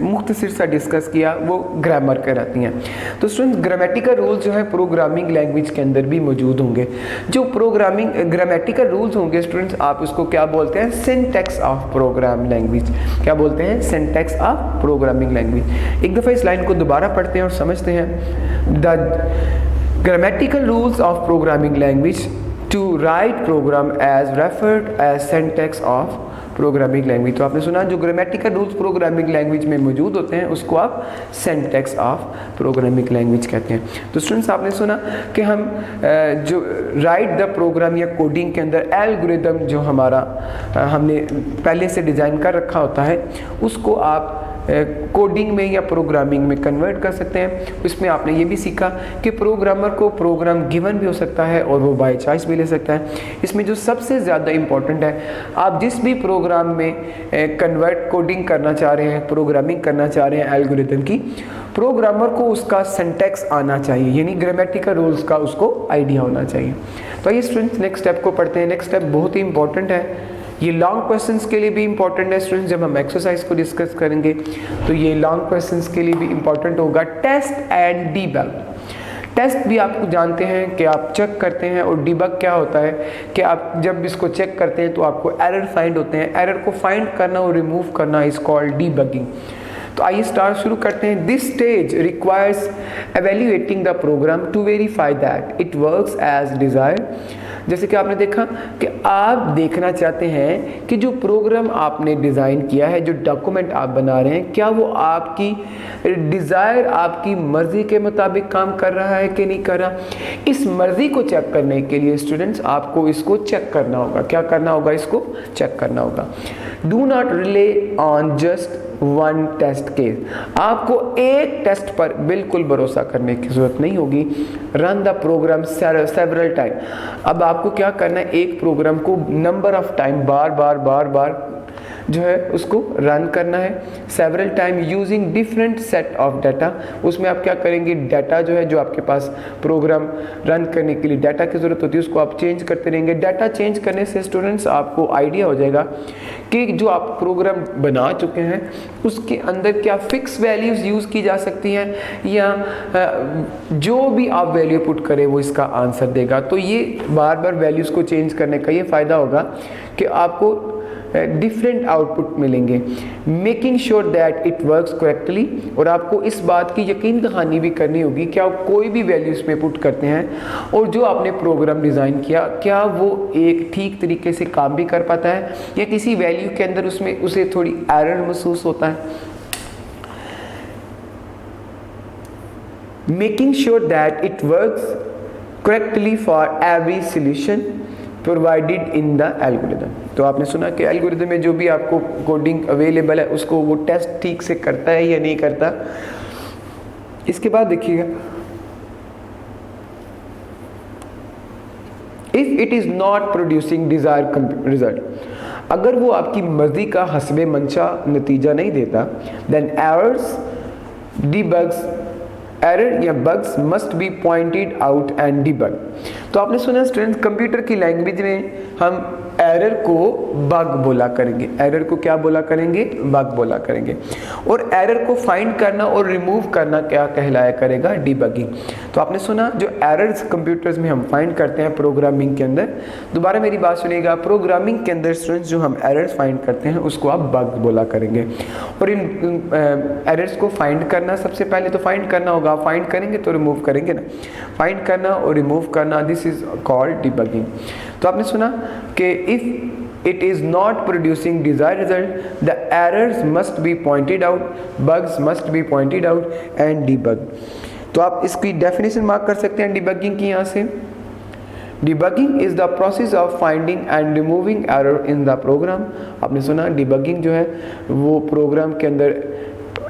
मुख्तसर सा डिस्कस किया वो ग्रामर कहलाती हैं। तो स्टूडेंट्स ग्रामेटिकल रूल्स जो है प्रोग्रामिंग लैंग्वेज के अंदर भी मौजूद होंगे। जो प्रोग्रामिंग ग्रामेटिकल रूल्स होंगे स्टूडेंट्स आप उसको क्या बोलते हैं, सिंटैक्स ऑफ प्रोग्राम लैंग्वेज। क्या बोलते हैं, सिंटैक्स ऑफ प्रोग्रामिंग लैंग्वेज। एक दफ़ा इस लाइन को दोबारा पढ़ते हैं और समझते हैं। The grammatical rules of programming language to write program as referred as syntax of programming language. तो आपने सुना जो ग्रामेटिकल रूल्स प्रोग्रामिंग लैंग्वेज में मौजूद होते हैं उसको आप सिंटैक्स ऑफ प्रोग्रामिंग लैंग्वेज कहते हैं। तो स्टूडेंट्स आपने सुना कि हम जो राइट द प्रोग्राम या कोडिंग के अंदर एल्गोरिदम जो हमारा हमने पहले से डिज़ाइन कर रखा होता है उसको आप कोडिंग में या प्रोग्रामिंग में कन्वर्ट कर सकते हैं। उसमें आपने ये भी सीखा कि प्रोग्रामर को प्रोग्राम गिवन भी हो सकता है और वो बाय चॉइस भी ले सकता है। इसमें जो सबसे ज़्यादा इम्पॉर्टेंट है, आप जिस भी प्रोग्राम में कन्वर्ट कोडिंग करना चाह रहे हैं, प्रोग्रामिंग करना चाह रहे हैं एल्गोरिदम की, प्रोग्रामर को उसका सिंटैक्स आना चाहिए, यानी ग्रामेटिकल रूल्स का उसको आइडिया होना चाहिए। तो आइए स्टूडेंट्स नेक्स्ट स्टेप को पढ़ते हैं। नेक्स्ट स्टेप बहुत ही इंपॉर्टेंट है, ये लॉन्ग क्वेश्चंस के लिए भी इंपॉर्टेंट है स्टूडेंट्स। जब हम एक्सरसाइज को डिस्कस करेंगे तो ये लॉन्ग क्वेश्चंस के लिए भी इंपॉर्टेंट होगा। Test and debug. टेस्ट भी आपको जानते हैं कि आप चेक करते हैं, और डीबग क्या होता है कि आप जब इसको चेक करते हैं तो आपको एरर फाइंड होते हैं। एरर को फाइंड करना और रिमूव करना इज कॉल्ड डीबगिंग। तो आइए स्टार्ट शुरू करते हैं। This stage requires evaluating the program to verify that it works as desired. जैसे कि आपने देखा कि आप देखना चाहते हैं कि जो प्रोग्राम आपने डिज़ाइन किया है, जो डॉक्यूमेंट आप बना रहे हैं, क्या वो आपकी डिज़ायर, आपकी मर्ज़ी के मुताबिक काम कर रहा है कि नहीं कर रहा। इस मर्ज़ी को चेक करने के लिए स्टूडेंट्स आपको इसको चेक करना होगा। क्या करना होगा, इसको चेक करना होगा। Do not rely on just one test case. आपको एक टेस्ट पर बिल्कुल भरोसा करने की जरूरत नहीं होगी। Run the program several time. अब आपको क्या करना है, एक प्रोग्राम को नंबर ऑफ टाइम बार बार जो है उसको रन करना है, several time using different set of data. उसमें आप क्या करेंगे, डाटा जो है, जो आपके पास प्रोग्राम रन करने के लिए डाटा की ज़रूरत होती है, उसको आप चेंज करते रहेंगे। डाटा चेंज करने से स्टूडेंट्स आपको आइडिया हो जाएगा कि जो आप प्रोग्राम बना चुके हैं उसके अंदर क्या फिक्स वैल्यूज़ यूज़ की जा सकती हैं, या जो भी आप वैल्यू पुट करें वो इसका आंसर देगा। तो ये बार बार वैल्यूज़ को चेंज करने का ये फ़ायदा होगा कि आपको डिफरेंट आउटपुट मिलेंगे। Making sure that it works correctly, और आपको इस बात की यकीन दहानी भी करनी होगी कि आप कोई भी वैल्यू इसमें पुट करते हैं और जो आपने प्रोग्राम डिज़ाइन किया क्या वो एक ठीक तरीके से काम भी कर पाता है, या किसी वैल्यू के अंदर उसमें उसे थोड़ी एरर महसूस होता है। Making sure that it works correctly for every solution provided in the algorithm. तो आपने सुना कि एल्गोरिदम में जो भी आपको कोडिंग अवेलेबल है उसको वो टेस्ट ठीक से करता है या नहीं करता। इसके बाद देखिएगा, if it is not producing desired result, अगर वो आपकी मर्जी का हस्बे मंशा नतीजा नहीं देता, देन एरर्स डिबग्स, एरर या bugs must be pointed out and debug. तो आपने सुना स्टूडेंट्स, कंप्यूटर की लैंग्वेज में हम एरर को बग बोला करेंगे। एरर को क्या बोला करेंगे, बग बोला करेंगे। और एरर को फाइंड करना और रिमूव करना क्या कहलाया करेगा, डिबगिंग। तो आपने सुना जो एरर्स कंप्यूटर्स में हम फाइंड करते हैं प्रोग्रामिंग के अंदर, दोबारा मेरी बात सुनिएगा, प्रोग्रामिंग के अंदर स्टूडेंट्स जो हम एरर्स फाइंड करते हैं उसको आप बग बोला करेंगे। और इन एरर्स को फाइंड करना, सबसे पहले तो फाइंड करना होगा, फाइंड करेंगे तो रिमूव करेंगे ना, फाइंड करना और रिमूव करना, दिस इज कॉल्ड डिबगिंग। तो आपने सुना कि if it is not producing desired result, the errors must be pointed out, bugs must be pointed out and debug. तो आप इसकी डेफिनेशन मार्क कर सकते हैं डिबगिंग की यहाँ से। Debugging is the process of finding and removing error in the program. आपने सुना डिबगिंग जो है वो प्रोग्राम के अंदर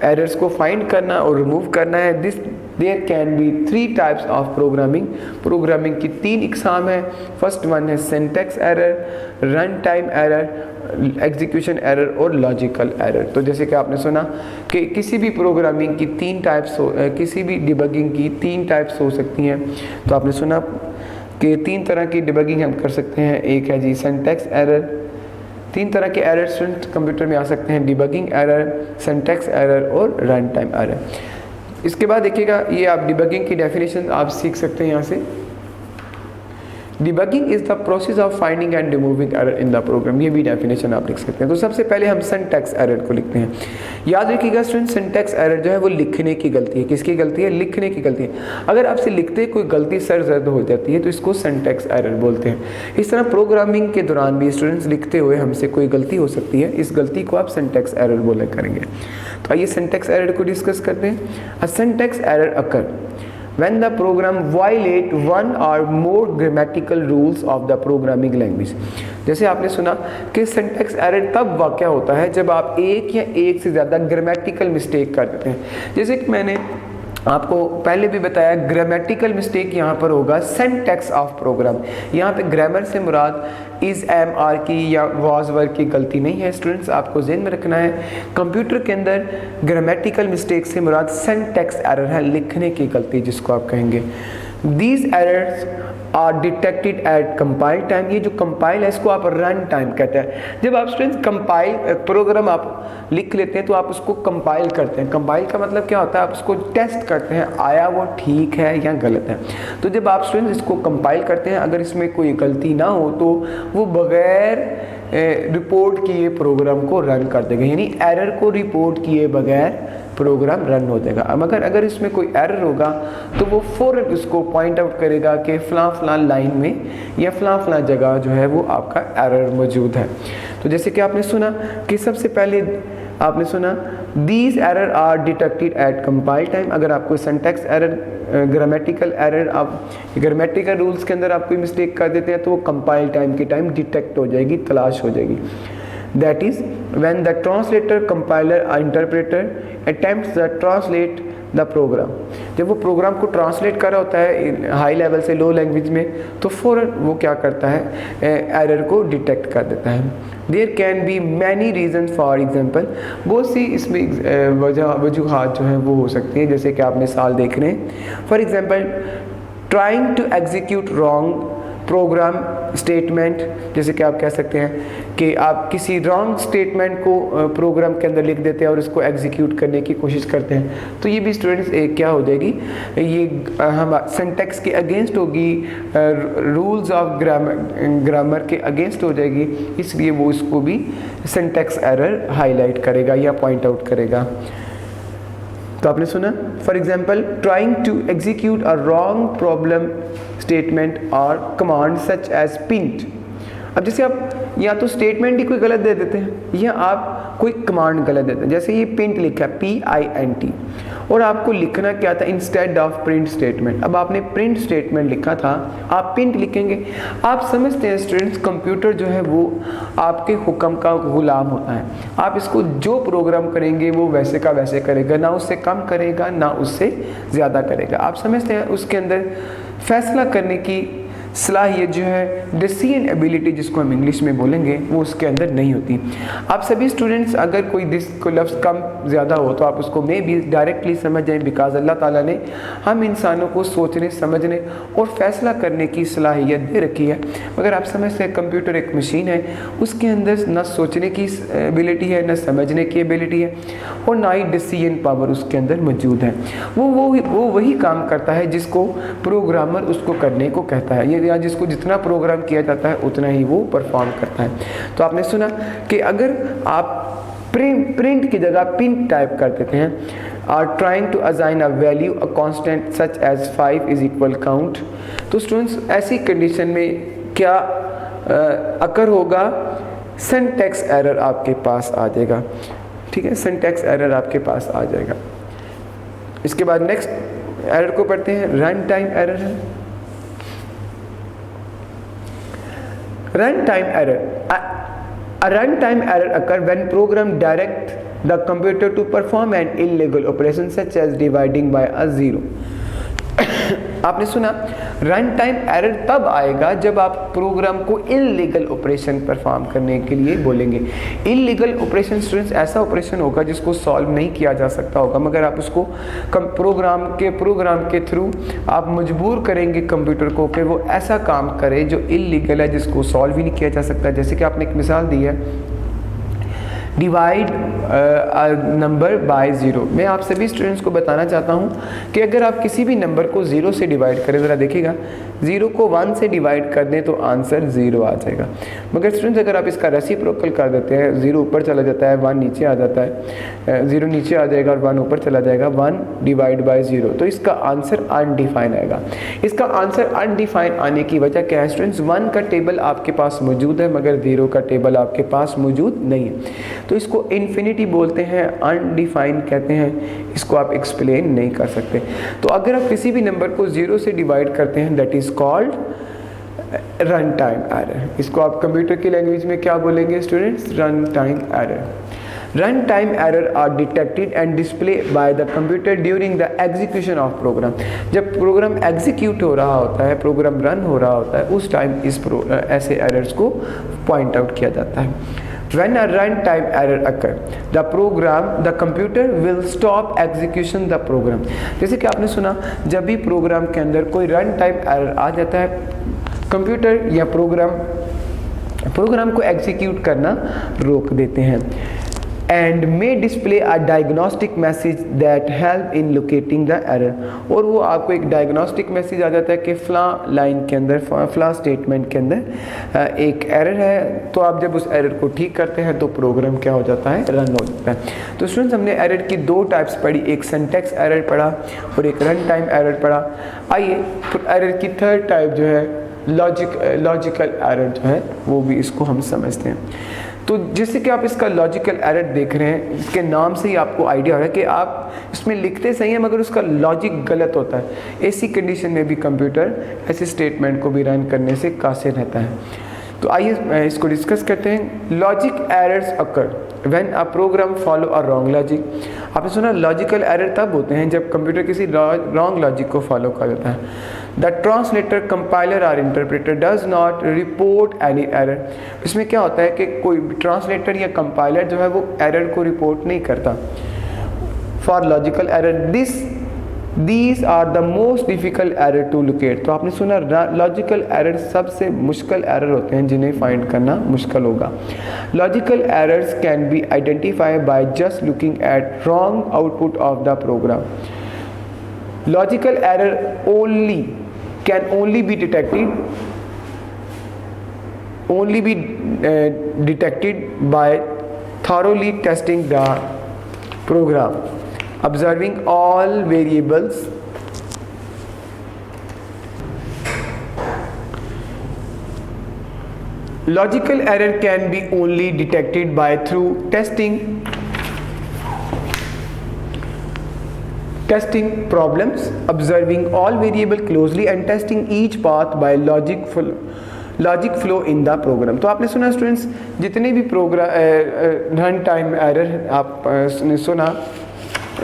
एरर्स को फाइंड करना और रिमूव करना है। This there can be 3 types of programming. Programming की 3 इकसाम है। फर्स्ट वन है syntax error, run time error, execution error और लॉजिकल एरर। तो जैसे कि आपने सुना कि किसी भी प्रोग्रामिंग की 3 टाइप्स हो, किसी भी डिबगिंग की 3 टाइप्स हो सकती हैं। तो आपने सुना कि 3 तरह की डिबगिंग हम कर सकते हैं। एक है जी सिंटैक्स एरर। 3 तरह के एरर्स कंप्यूटर में आ सकते हैं, डिबगिंग एरर, सिंटैक्स एरर और रन टाइम एरर। इसके बाद देखिएगा, ये आप डिबगिंग की डेफिनेशन आप सीख सकते हैं यहाँ से। Debugging is the process of finding and removing error in the program. ये भी डेफिनेशन आप लिख सकते हैं। तो सबसे पहले हम सिंटैक्स एरर को लिखते हैं। याद रखिएगा स्टूडेंट, सिंटैक्स एरर जो है वो लिखने की गलती है। किसकी गलती है, लिखने की गलती है। अगर आपसे लिखते कोई गलती सर दर्द हो जाती है तो इसको सिंटैक्स एरर बोलते हैं। इस तरह प्रोग्रामिंग के दौरान भी स्टूडेंट्स लिखते हुए हमसे कोई गलती हो सकती है, इस गलती को आप सिंटैक्स एरर बोला करेंगे। तो आइए सिंटैक्स एरर को डिस्कस करते हैं। A syntax error occur when the program violate one or more grammatical rules of the programming language। जैसे आपने सुना कि सिंटैक्स एरर तब वाक़या होता है जब आप एक या एक से ज़्यादा ग्रामेटिकल मिस्टेक कर देते हैं। जैसे कि मैंने आपको पहले भी बताया, ग्रामेटिकल मिस्टेक यहाँ पर होगा सिंटैक्स ऑफ प्रोग्राम। यहाँ पे ग्रामर से मुराद इज़, एम, आर की या वाज वर्क की गलती नहीं है। स्टूडेंट्स आपको ज़हन में रखना है, कंप्यूटर के अंदर ग्रामेटिकल मिस्टेक से मुराद सिंटैक्स एरर है, लिखने की गलती जिसको आप कहेंगे। These errors are detected at compile time. ये जो कंपाइल है इसको आप रन टाइम कहते हैं। जब आप स्टूडेंट्स कंपाइल प्रोग्राम आप लिख लेते हैं तो आप उसको कंपाइल करते हैं। कंपाइल का मतलब क्या होता है, आप उसको टेस्ट करते हैं आया वो ठीक है या गलत है। तो जब आप स्टूडेंट्स इसको कंपाइल करते हैं, अगर इसमें कोई गलती ना हो तो वो बगैर रिपोर्ट किए प्रोग्राम को रन कर देगा, यानी एरर को रिपोर्ट किए बगैर प्रोग्राम रन हो जाएगा। मगर अगर इसमें कोई एरर होगा तो वो फ़ौरन उसको पॉइंट आउट करेगा कि फ़लाँ लाइन में या फ़लाँ जगह जो है वो आपका एरर मौजूद है। तो जैसे कि आपने सुना कि सबसे पहले आपने सुना these error are detected at compile time. अगर आपको सिंटैक्स एरर, ग्रामेटिकल एरर, आप ग्रामेटिकल रूल्स के अंदर आप कोई मिस्टेक कर देते हैं तो वो कंपाइल टाइम के टाइम डिटेक्ट हो जाएगी, तलाश हो जाएगी। That is when the translator, compiler और interpreter attempts the translate the program. जब वो प्रोग्राम को ट्रांसलेट कर रहा होता है हाई लेवल से लो लैंग्वेज में, तो फ़ौरन वो क्या करता है, एरर को डिटेक्ट कर देता है। There can be many reason, for example बहुत सी इसमें वजूहात जो हैं वो हो सकती हैं, जैसे कि आप मिसाल देख रहे हैं। For example trying to execute wrong program statement, जैसे कि आप कह सकते हैं कि आप किसी रॉन्ग स्टेटमेंट को प्रोग्राम के अंदर लिख देते हैं और इसको एग्जीक्यूट करने की कोशिश करते हैं, तो ये भी स्टूडेंट्स क्या हो जाएगी, ये हम सिंटैक्स के अगेंस्ट होगी, रूल्स ऑफ ग्रामर के अगेंस्ट हो जाएगी, इसलिए वो इसको भी सिंटैक्स एरर हाईलाइट करेगा या पॉइंट आउट करेगा। तो आपने सुना, for example trying to execute a wrong problem statement और कमांड सच एज प्रिंट। अब जैसे आप या तो स्टेटमेंट ही कोई गलत दे देते हैं या आप कोई कमांड गलत देते हैं, जैसे ये प्रिंट लिखा है PINT और आपको लिखना क्या था, इंस्टेड ऑफ प्रिंट स्टेटमेंट। अब आपने प्रिंट स्टेटमेंट लिखा था, आप प्रिंट लिखेंगे। आप समझते हैं स्टूडेंट्स, कंप्यूटर जो है वो आपके हुक्म का गुलाम होता है। आप इसको जो प्रोग्राम करेंगे वो वैसे का वैसे करेगा, ना उससे कम करेगा ना उससे ज़्यादा करेगा। आप समझते हैं उसके अंदर फैसला करने की सलाहियत जो है, डिसीजन एबिलिटी जिसको हम इंग्लिश में बोलेंगे, वो उसके अंदर नहीं होती। आप सभी स्टूडेंट्स अगर कोई को लफ्ज़ कम ज़्यादा हो तो आप उसको मे भी डायरेक्टली समझ जाएं, बिकॉज अल्लाह ताला ने हम इंसानों को सोचने, समझने और फैसला करने की सलाहियत दे रखी है। मगर आप समझते हैं कंप्यूटर एक मशीन है, उसके अंदर ना सोचने की एबिलिटी है, ना समझने की एबिलिटी है और ना ही डिसीजन पावर उसके अंदर मौजूद है। वो वही काम करता है जिसको प्रोग्रामर उसको करने को कहता है, या जिसको जितना प्रोग्राम किया जाता है उतना ही वो परफॉर्म करता है। तो आपने सुना कि अगर आप प्रिंट की जगह पिंट टाइप कर देते हैं, are trying to assign a value a constant such as 5 is equal count, तो स्टूडेंट्स ऐसी कंडीशन में क्या अकर होगा, सिंटैक्स एरर आपके पास आ जाएगा। ठीक है, सिंटैक्स एरर आपके पास आ जाएगा। इसके बाद नेक्स्ट एरर को पढ़ते हैं, रन टाइम एरर है। Runtime error. A runtime error occurs when program direct the computer to perform an illegal operation such as dividing by a zero. आपने सुना, रन टाइम एरर तब आएगा जब आप प्रोग्राम को इल्लीगल ऑपरेशन परफॉर्म करने के लिए बोलेंगे। इल्लीगल ऑपरेशन स्टूडेंट्स ऐसा ऑपरेशन होगा जिसको सॉल्व नहीं किया जा सकता होगा, मगर आप उसको प्रोग्राम के थ्रू आप मजबूर करेंगे कंप्यूटर को कि वो ऐसा काम करे जो इल्लीगल है, जिसको सॉल्व ही नहीं किया जा सकता। जैसे कि आपने एक मिसाल दी है, डिवाइड नंबर बाय ज़ीरो। मैं आप सभी स्टूडेंट्स को बताना चाहता हूं कि अगर आप किसी भी नंबर को ज़ीरो से डिवाइड करें, ज़रा देखिएगा, ज़ीरो को 1 से डिवाइड कर दें तो आंसर 0 आ जाएगा। मगर स्टूडेंट्स अगर आप इसका रेसिप्रोकल कर देते हैं, 0 ऊपर चला जाता है, 1 नीचे आ जाता है, 0 नीचे आ जाएगा और 1 ऊपर चला जाएगा, 1 डिवाइड बाय 0, तो इसका आंसर अनडिफाइन आएगा। इसका आंसर अनडिफाइन आने की वजह क्या है स्टूडेंट्स, 1 का टेबल आपके पास मौजूद है मगर 0 का टेबल आपके पास मौजूद नहीं है, तो इसको इन्फिनिटी बोलते हैं, अनडिफाइंड कहते हैं, इसको आप एक्सप्लेन नहीं कर सकते। तो अगर आप किसी भी नंबर को 0 से डिवाइड करते हैं, that is called run time error. इसको आप कंप्यूटर की लैंग्वेज में क्या बोलेंगे students, run time error. Run time error are detected and display by the computer during the execution of program. जब प्रोग्राम एग्जीक्यूट हो रहा होता है, प्रोग्राम रन हो रहा होता है, उस टाइम ऐसे एरर्स को पॉइंट आउट किया जाता है। When a runtime error occur, the computer will stop execution the program। जैसे कि आपने सुना, जब भी प्रोग्राम के अंदर कोई रन टाइम एरर आ जाता है, कंप्यूटर या प्रोग्राम को एग्जीक्यूट करना रोक देते हैं। And may display a diagnostic message that help in locating the error. और वो आपको एक डायग्नोस्टिक मैसेज आ जाता है कि फ़ला लाइन के अंदर, फ़ला स्टेटमेंट के अंदर एक एरर है, तो आप जब उस एरर को ठीक करते हैं तो प्रोग्राम क्या हो जाता है, रन हो जाता है। तो स्टूडेंट्स हमने एरर की 2 टाइप्स पढ़ी, एक सिंटैक्स एरर पढ़ा और एक रन टाइम एरर पढ़ा। आइए एरर की 3rd टाइप जो है लॉजिकल एरर जो है वो भी इसको हम समझते हैं। तो जैसे कि आप इसका लॉजिकल एरर देख रहे हैं, इसके नाम से ही आपको आइडिया हो रहा है कि आप इसमें लिखते सही हैं मगर उसका लॉजिक गलत होता है। ऐसी कंडीशन में भी कंप्यूटर ऐसे स्टेटमेंट को भी रन करने से कासिर रहता है। तो आइए इसको डिस्कस करते हैं। Logic errors occur when a programme follow a wrong logic. आपने सुना लॉजिकल एरर तब होते हैं जब कंप्यूटर किसी रॉन्ग लॉजिक को फॉलो कर देता है। द ट्रांसलेटर, कंपाइलर और interpreter does not report any error. इसमें क्या होता है कि कोई ट्रांसलेटर या कंपाइलर जो है वो एरर को रिपोर्ट नहीं करता। For logical error These are the most difficult error to locate। तो आपने सुना लॉजिकल एरर सबसे मुश्किल एरर होते हैं जिन्हें फाइंड करना मुश्किल होगा। Logical errors can be identified by just looking at wrong output of the program. Logical error can only be detected by thoroughly testing the program, observing all variables, logical error can be only detected by through testing problems, observing all variable closely and testing each path by logic flow in the program। तो आपने सुना students जितने भी program run time error आपने सुना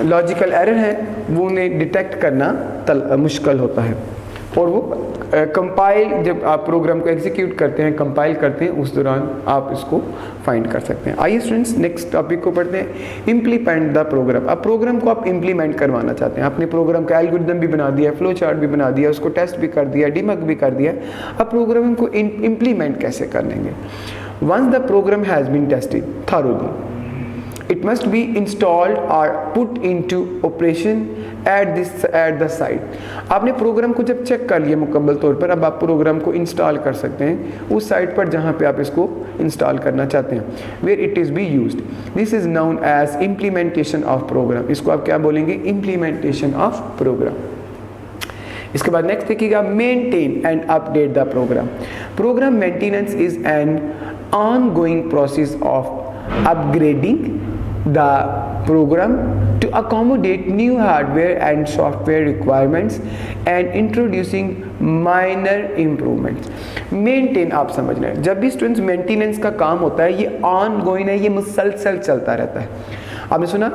logical error है वो उन्हें डिटेक्ट करना मुश्किल होता है और वो कंपाइल जब आप प्रोग्राम को एग्जीक्यूट करते हैं कंपाइल करते हैं उस दौरान आप इसको फाइंड कर सकते हैं। आइए स्टूडेंट्स नेक्स्ट टॉपिक को पढ़ते हैं, इम्प्लीमेंट द प्रोग्राम। अब प्रोग्राम को आप इम्प्लीमेंट करवाना चाहते हैं, आपने प्रोग्राम का एल्गोरिथम भी बना दिया, फ्लो चार्ट भी बना दिया, उसको टेस्ट भी कर दिया, डिबग भी कर दिया। अब प्रोग्राम को इम्प्लीमेंट कैसे कर लेंगे? Once the program has been tested thoroughly, it must be installed or put into operation at the site। आपने प्रोग्राम को जब चेक कर लिया मुकम्मल तौर पर, अब आप प्रोग्राम को इंस्टॉल कर सकते हैं उस साइट पर जहाँ पे आप इसको इंस्टॉल करना चाहते हैं। Where it is be used, this is known as implementation of program. इसको आप क्या बोलेंगे? Implementation of program. इसके बाद नेक्स्ट देखिएगा, maintain and update the program. Program maintenance is an ongoing process of upgrading the program to accommodate new hardware and software requirements and introducing minor improvements। Maintain आप समझ रहे हैं, जब भी students maintenance का काम होता है ये ऑनगोइंग है, ये मुसलसल चलता रहता है। आपने सुना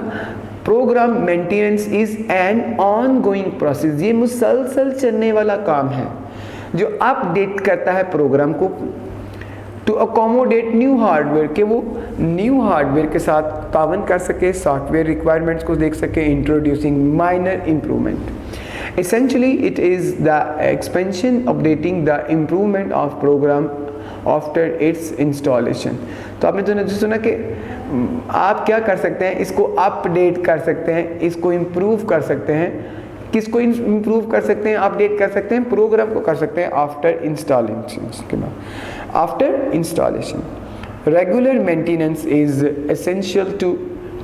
program maintenance is an ongoing process, ये मुसलसल चलने वाला काम है जो अपडेट करता है प्रोग्राम को टू अकोमोडेट न्यू हार्डवेयर, के वो न्यू हार्डवेयर के साथ तावन कर सके, सॉफ्टवेयर रिक्वायरमेंट्स को देख सके, introducing minor improvement. Essentially it is the expansion updating the improvement of program after its installation. तो आपने तो सुना कि आप क्या कर सकते हैं, इसको अपडेट कर सकते हैं, इसको इम्प्रूव कर सकते हैं। किसको इम्प्रूव कर सकते हैं, अपडेट कर सकते हैं? प्रोग्राम को कर सकते हैं आफ्टर इंस्टॉलेशन के बाद। After installation regular maintenance is essential to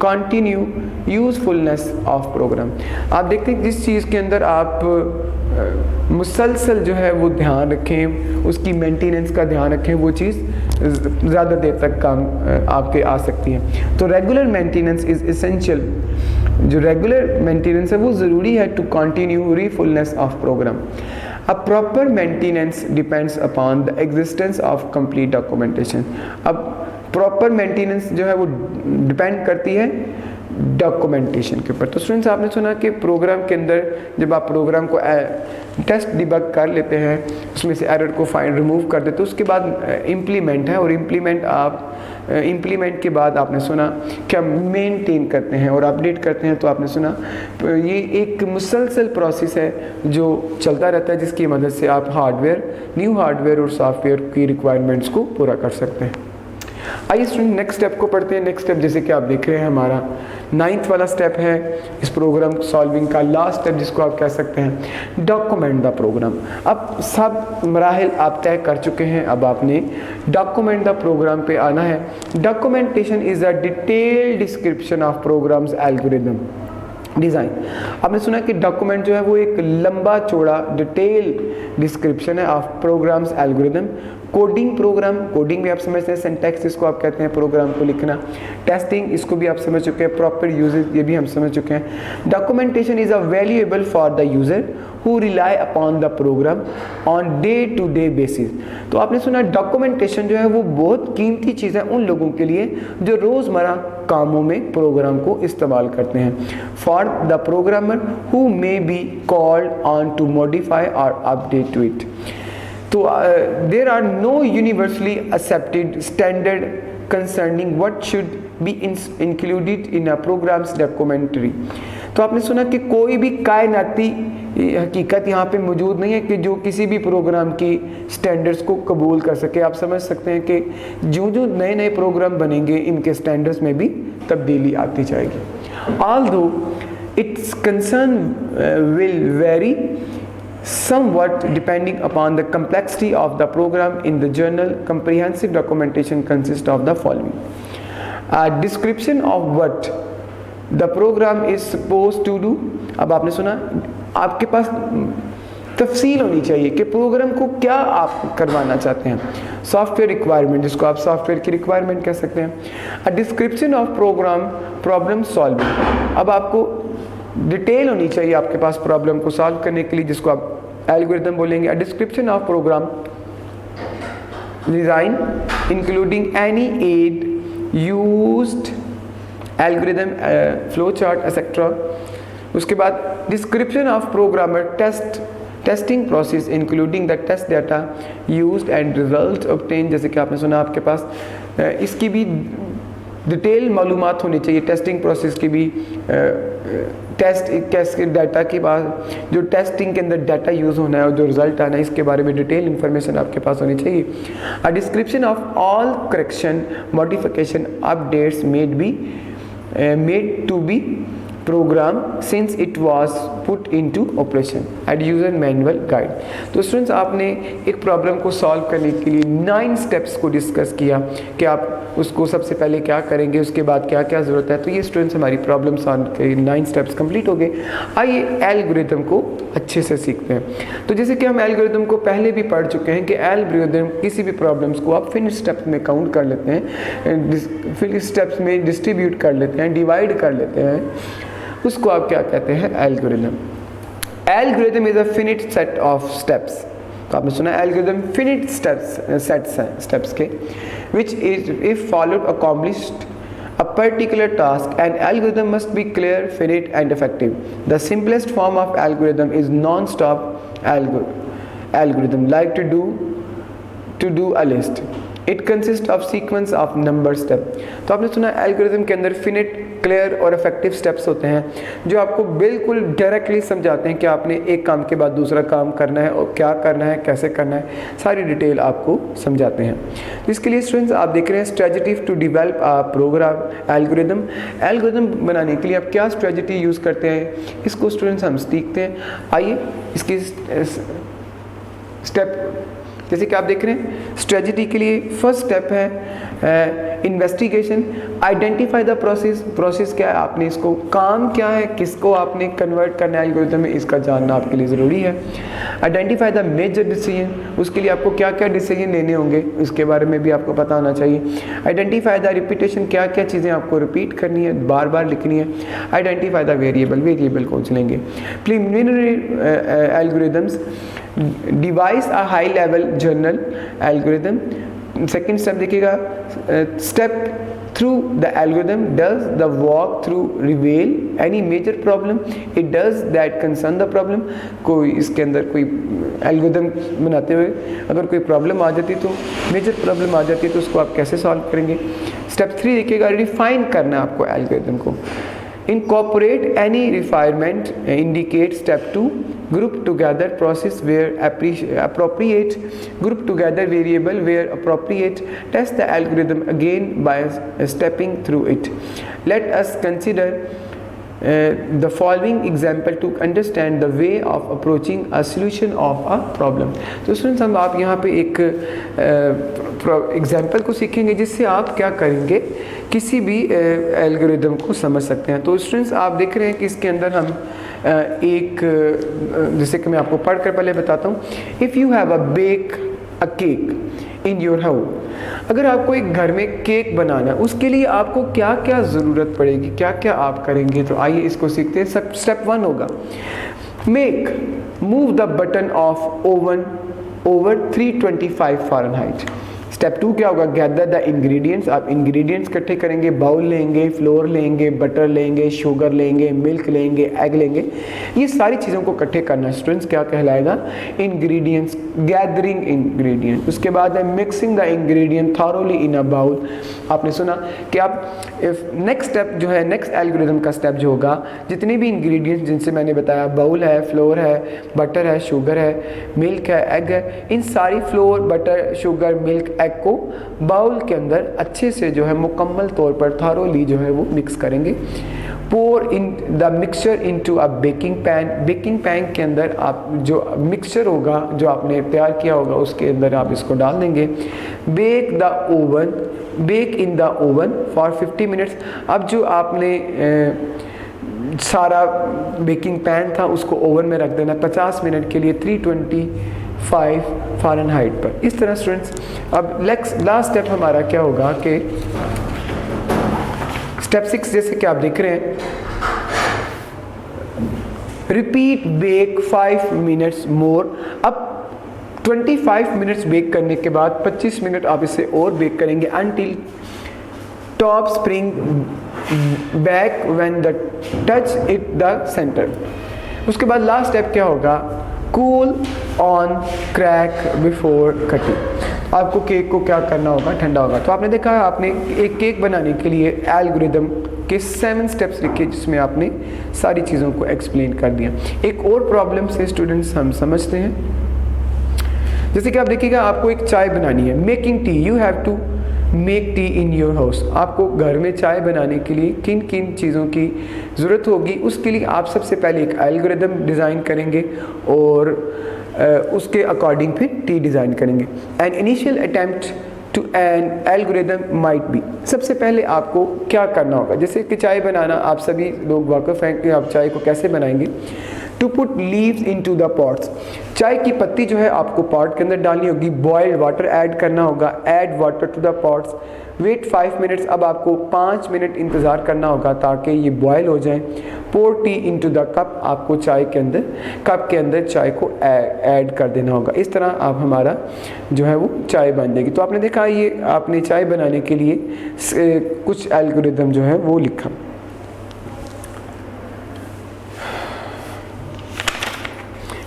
continue usefulness of program. आप देखते हैं जिस चीज़ के अंदर आप मुसलसल जो है वो ध्यान रखें, उसकी मेंटेनेंस का ध्यान रखें, वो चीज़ ज़्यादा देर तक काम आपके आ सकती है। तो रेगुलर मेंटेनेंस इज़ एसेंशियल, जो रेगुलर मेंटेनेंस है वो ज़रूरी है to continue usefulness of program. A proper maintenance depends upon the existence of complete documentation. अब प्रॉपर मेंटेनेंस जो है वो डिपेंड करती है डॉक्यूमेंटेशन के ऊपर। तो स्टूडेंट्स आपने सुना कि प्रोग्राम के अंदर जब आप प्रोग्राम को टेस्ट डिबग कर लेते हैं, उसमें से एरर को फाइंड रिमूव कर देते, तो उसके बाद इम्प्लीमेंट है, और इम्प्लीमेंट के बाद आपने सुना कि हम मेंटेन करते हैं और अपडेट करते हैं। तो आपने सुना ये एक मुसलसल प्रोसेस है जो चलता रहता है, जिसकी मदद से आप न्यू हार्डवेयर और सॉफ्टवेयर की रिक्वायरमेंट्स को पूरा कर सकते हैं। आइए स्टूडेंट नेक्स्ट स्टेप को पढ़ते हैं। नेक्स्ट स्टेप जैसे कि आप देख रहे हैं हमारा 9th वाला स्टेप है इस प्रोग्राम सॉल्विंग का, लास्ट स्टेप जिसको आप कह सकते हैं डॉक्यूमेंट द प्रोग्राम। अब सब मराहिल आप तय कर चुके हैं, अब आपने डॉक्यूमेंट द प्रोग्राम पे आना है। Documentation is a detailed description of program's algorithm design. आपने सुना कि डॉक्यूमेंट जो है वो एक लंबा चौड़ा डिटेल डिस्क्रिप्शन है of program's algorithm. Coding program, coding भी आप समझते हैं, सिंटैक्स इसको आप कहते हैं प्रोग्राम को लिखना। टेस्टिंग इसको भी आप समझ चुके हैं, प्रॉपर यूजेज ये भी हम समझ चुके हैं। Documentation is a valuable for the user who rely upon the program on day to day basis। तो आपने सुना डॉक्यूमेंटेशन जो है वो बहुत कीमती चीज़ है उन लोगों के लिए जो रोज़मर्रा कामों में प्रोग्राम को इस्तेमाल करते हैं। For the programmer who may be called on to modify और अपडेट टू इट। तो there are no universally accepted standard concerning what should be included in a program's documentary. तो आपने सुना कि कोई भी कायनाती हकीकत यहाँ पे मौजूद नहीं है कि जो किसी भी प्रोग्राम की स्टैंडर्ड्स को कबूल कर सके। आप समझ सकते हैं कि जो जो नए नए प्रोग्राम बनेंगे इनके स्टैंडर्ड्स में भी तब्दीली आती जाएगी। Although it's concern will very somewhat depending upon the complexity of the program in the journal, comprehensive documentation consists of the following: a description of what the program is supposed to do। अब आपने सुना आपके पास तफसील होनी चाहिए कि programme को क्या आप करवाना चाहते हैं। सॉफ्टवेयर रिक्वायरमेंट, जिसको आप सॉफ्टवेयर की रिक्वायरमेंट कह सकते हैं। A description of program problem solving, अब आपको डिटेल होनी चाहिए आपके पास प्रॉब्लम को सॉल्व करने के लिए, जिसको आप एल्गोरिथम बोलेंगे। A description of program design including any aid used algorithm flow chart etcetera. उसके बाद description of programmer testing process including the test data used and result obtain. जैसे कि आपने सुना आपके पास इसकी भी डिटेल मालूमात होनी चाहिए, टेस्टिंग प्रोसेस की भी, टेस्ट के डाटा के बाद जो टेस्टिंग के अंदर डाटा यूज़ होना है और जो रिजल्ट आना है इसके बारे में डिटेल इंफॉर्मेशन आपके पास होनी चाहिए। A description of all correction modification updates made to be program since it was put into operation and user manual guide। तो स्टूडेंट्स आपने एक प्रॉब्लम को सॉल्व करने के लिए 9 स्टेप्स को डिस्कस किया कि आप उसको सबसे पहले क्या करेंगे, उसके बाद क्या क्या ज़रूरत है। तो ये स्टूडेंट्स हमारी प्रॉब्लम सॉल्व के 9 स्टेप्स कंप्लीट हो गए। आइए एल्गोरिथम को अच्छे से सीखते हैं। तो जैसे कि हम एल्गोरिथम को पहले भी पढ़ चुके हैं कि एल्गोरिथम किसी भी प्रॉब्लम्स को आप फिनिश स्टेप्स में काउंट कर लेते हैं, फिनिश स्टेप्स में डिस्ट्रीब्यूट कर लेते हैं, डिवाइड कर लेते हैं, उसको आप क्या कहते हैं, algorithm. Algorithm is a finite set of steps. तो आपने सुना एल्गोरिथम फिनिट सेट्स हैं स्टेप्स के, which is if followed accomplished a particular task, an algorithm must be clear, finite and effective. The simplest form of algorithm is non-stop algorithm, like to do a list. It consists of sequence of number step। तो आपने सुना algorithm के अंदर finite, clear और effective steps होते हैं जो आपको बिल्कुल डायरेक्टली समझाते हैं कि आपने एक काम के बाद दूसरा काम करना है और क्या करना है, कैसे करना है, सारी डिटेल आपको समझाते हैं। इसके लिए स्टूडेंट्स आप देख रहे हैं strategy to develop a program algorithm. Algorithm बनाने के लिए आप क्या स्ट्रेटजी यूज़ करते हैं, इसको स्टूडेंट्स हम सीखते हैं। आइए इसकी स्टेप, जैसे कि आप देख रहे हैं स्ट्रेटजी के लिए फर्स्ट स्टेप है इन्वेस्टिगेशन। आइडेंटिफाई द प्रोसेस क्या है, आपने इसको काम क्या है, किसको आपने कन्वर्ट करना है एल्गोरिथम में, इसका जानना आपके लिए ज़रूरी है। आइडेंटिफाई द मेजर डिसीजन, उसके लिए आपको क्या क्या डिसीजन लेने होंगे इसके बारे में भी आपको पता होना चाहिए। आइडेंटिफाई द रिपीटेशन, क्या क्या चीज़ें आपको रिपीट करनी है, बार बार लिखनी है। आइडेंटिफाई द वेरिएबल को चलेंगे। Preliminary algorithms devise a high level general algorithm. Second step देखिएगा, step through the algorithm does the walk through reveal any major problem, it does that concern the problem. कोई इसके अंदर कोई algorithm बनाते हुए अगर कोई प्रॉब्लम आ जाती तो, मेजर प्रॉब्लम आ जाती है तो उसको आप कैसे सॉल्व करेंगे। स्टेप 3 देखिएगा, रिफाइन करना आपको एल्गोरिथम को। Incorporate any refinement, indicate step 2, group together process where appropriate, group together variable where appropriate, test the algorithm again by stepping through it। Let us consider the following example to understand the way of approaching a solution of a problem। तो students हम आप यहाँ पे एक example को सीखेंगे जिससे आप क्या करेंगे, किसी भी एल्गोरिथम को समझ सकते हैं। तो स्टूडेंट्स आप देख रहे हैं कि इसके अंदर हम एक, जैसे कि मैं आपको पढ़कर पहले बताता हूँ। If you have a cake in your house, अगर आपको एक घर में केक बनाना है उसके लिए आपको क्या क्या ज़रूरत पड़ेगी, क्या क्या आप करेंगे। तो आइए इसको सीखते हैं। स्टेप 1 होगा make move the button of oven over 325 Fahrenheit. Step 2 क्या होगा, गैदर द इंग्रेडिएंट्स। आप इंग्रेडिएंट्स इकट्ठे करेंगे, बाउल लेंगे, फ्लोर लेंगे, बटर लेंगे, शुगर लेंगे, मिल्क लेंगे, एग लेंगे, ये सारी चीज़ों को इकट्ठे करना स्टूडेंट्स क्या कहलाएगा, इंग्रेडिएंट्स, गैदरिंग इंग्रेडिएंट। उसके बाद है mixing the ingredient thoroughly in a bowl. आपने सुना कि आप नेक्स्ट स्टेप जो है, नेक्स्ट एल्गोरिथम का स्टेप जो होगा, जितने भी इंग्रेडिएंट्स जिनसे मैंने बताया, बाउल है, फ्लोर है, बटर है, शुगर है, मिल्क है, एग है, इन सारी floor, butter, sugar, milk, egg को बाउल के अंदर अच्छे से जो है मुकम्मल तौर पर थॉरोली जो है वो मिक्स करेंगे। Pour in the mixture into a baking pan. Baking pan के अंदर आप जो मिक्सचर होगा जो आपने तैयार किया होगा उसके अंदर आप इसको डाल देंगे। Bake the oven, bake in the oven for 50 minutes. अब जो आपने सारा बेकिंग पैन था उसको ओवन में रख देना 50 मिनट के लिए 325 फ़ारेनहाइट पर। इस तरह स्टूडेंट्स अब लास्ट स्टेप हमारा क्या होगा कि स्टेप 6 जैसे कि आप देख रहे हैं, रिपीट बेक 5 मिनट्स मोर। अब 25 मिनट्स बेक करने के बाद 25 मिनट आप इसे और बेक करेंगे until top spring back when the touch it the centre. उसके बाद लास्ट स्टेप क्या होगा, cool on crack before cutting. आपको केक को क्या करना होगा, ठंडा होगा। तो आपने देखा आपने एक केक बनाने के लिए एल्गोरिदम के 7 स्टेप्स लिखे जिसमें आपने सारी चीज़ों को एक्सप्लेन कर दिया। एक और प्रॉब्लम से स्टूडेंट्स हम समझते हैं, जैसे कि आप देखिएगा आपको एक चाय बनानी है, making tea, you have to make tea in your house. आपको घर में चाय बनाने के लिए किन किन चीज़ों की ज़रूरत होगी, उसके लिए आप सबसे पहले एक एल्गोरिदम डिज़ाइन करेंगे और उसके अकॉर्डिंग फिर टी डिज़ाइन करेंगे। An initial attempt to an algorithm might be. सबसे पहले आपको क्या करना होगा, जैसे कि चाय बनाना आप सभी लोग वाकिफ़ हैं कि आप चाय को कैसे बनाएंगे। To put leaves into the pots. चाय की पत्ती जो है आपको पॉट के अंदर डालनी होगी, बॉइल्ड वाटर ऐड करना होगा, add water to the pots, wait 5 minutes. अब आपको 5 मिनट इंतज़ार करना होगा ताकि ये बॉयल हो जाए। पोर टी इनटू द कप, आपको चाय के अंदर कप के अंदर चाय को ऐड कर देना होगा। इस तरह आप हमारा जो है वो चाय बन जाएगी। तो आपने देखा ये आपने चाय बनाने के लिए कुछ एल्गोरिदम जो है वो लिखा।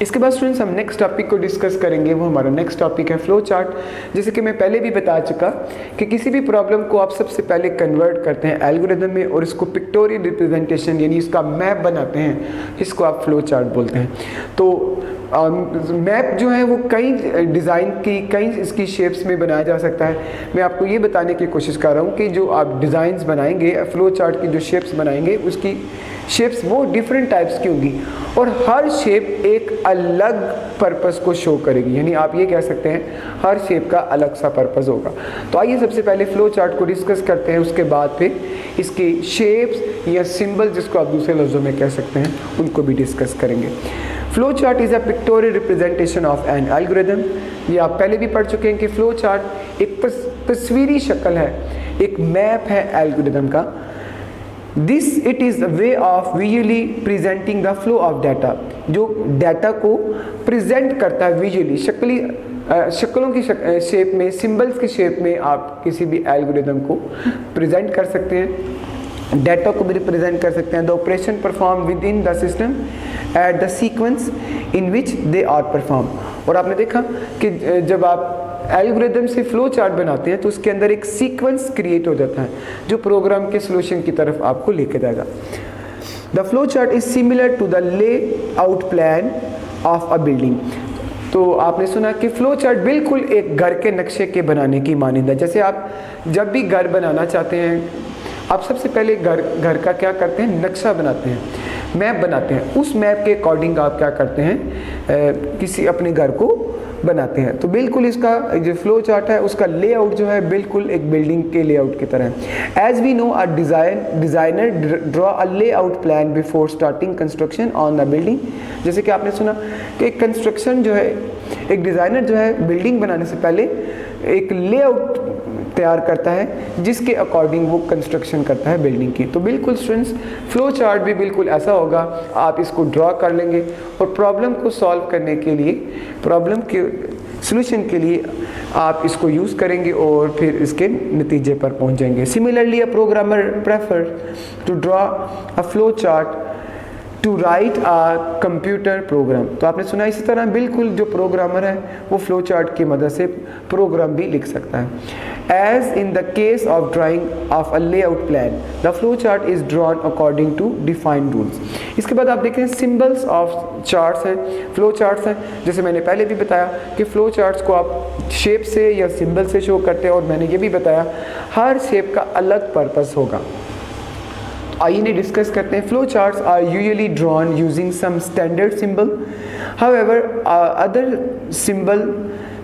इसके बाद स्टूडेंट्स हम नेक्स्ट टॉपिक को डिस्कस करेंगे, वो हमारा नेक्स्ट टॉपिक है फ्लो चार्ट। जैसे कि मैं पहले भी बता चुका कि किसी भी प्रॉब्लम को आप सबसे पहले कन्वर्ट करते हैं एल्गोरिदम में और इसको पिक्टोरियल रिप्रेजेंटेशन यानी इसका मैप बनाते हैं, इसको आप फ्लो चार्ट बोलते हैं। तो मैप जो है वो कई डिज़ाइन की कई इसकी शेप्स में बनाया जा सकता है। मैं आपको ये बताने की कोशिश कर रहा हूँ कि जो आप डिज़ाइंस बनाएंगे, फ्लो चार्ट की जो शेप्स बनाएंगे उसकी शेप्स वो डिफरेंट टाइप्स की होंगी और हर शेप एक अलग पर्पस को शो करेगी। यानी आप ये कह सकते हैं हर शेप का अलग सा पर्पस होगा। तो आइए सबसे पहले फ्लो चार्ट को डिस्कस करते हैं, उसके बाद फिर इसके शेप्स या सिंबल जिसको आप दूसरे लफ्ज़ों में कह सकते हैं उनको भी डिस्कस करेंगे। Flow chart is a pictorial representation of an algorithm. ये आप पहले भी पढ़ चुके हैं कि फ्लो चार्ट एक तस्वीरी शक्ल है, एक मैप है एल्गोरिदम का। This it is a way of visually presenting the flow of data, जो डाटा को प्रेजेंट करता है विजुअली, शक्लों की शेप में, सिंबल्स की शेप में आप किसी भी एल्गोरिदम को प्रेजेंट कर सकते हैं, डाटा को भी रिप्रेजेंट कर सकते हैं। The operation perform within the system at the sequence in which they are perform. और आपने देखा कि जब आप एल्गोरिदम से फ्लो चार्ट बनाते हैं तो उसके अंदर एक सीक्वेंस क्रिएट हो जाता है जो प्रोग्राम के सोल्यूशन की तरफ आपको लेके जाएगा। The flow chart is similar to the layout plan of a building. तो आपने सुना कि फ्लो चार्ट बिल्कुल एक घर के नक्शे के बनाने की मानंद है। जैसे आप जब भी घर बनाना चाहते हैं आप सबसे पहले घर का क्या करते हैं, नक्शा बनाते हैं, मैप बनाते हैं। उस मैप के अकॉर्डिंग आप क्या करते हैं, किसी अपने घर को बनाते हैं। तो बिल्कुल इसका जो फ्लो चार्ट है उसका लेआउट जो है बिल्कुल एक बिल्डिंग के लेआउट की तरह है। As we know a designer draw a layout plan before starting construction on the building. जैसे कि आपने सुना कि एक कंस्ट्रक्शन जो है, एक डिज़ाइनर जो है बिल्डिंग बनाने से पहले एक लेआउट तैयार करता है जिसके अकॉर्डिंग वो कंस्ट्रक्शन करता है बिल्डिंग की। तो बिल्कुल स्टूडेंट्स फ्लो चार्ट भी बिल्कुल ऐसा होगा, आप इसको ड्रॉ कर लेंगे और प्रॉब्लम को सॉल्व करने के लिए, प्रॉब्लम के सॉल्यूशन के लिए आप इसको यूज़ करेंगे और फिर इसके नतीजे पर पहुंच जाएंगे। Similarly a programmer prefer to draw a flow chart to write a computer program. तो आपने सुना इसी तरह बिल्कुल जो प्रोग्रामर है वो फ्लो चार्ट की मदद से प्रोग्राम भी लिख सकता है। As in the case of drawing of a layout plan the flow chart is drawn according to defined rules. इसके बाद आप देखें सिंबल्स ऑफ चार्ट्स हैं, फ्लो चार्ट्स हैं। जैसे मैंने पहले भी बताया कि फ्लो चार्ट्स को आप शेप से या सिंबल से शो करते हैं, और मैंने ये भी बताया हर शेप का अलग पर्पस होगा। आइए इन्हें डिस्कस करते हैं। Flow charts are usually drawn using some standard symbol, however other symbol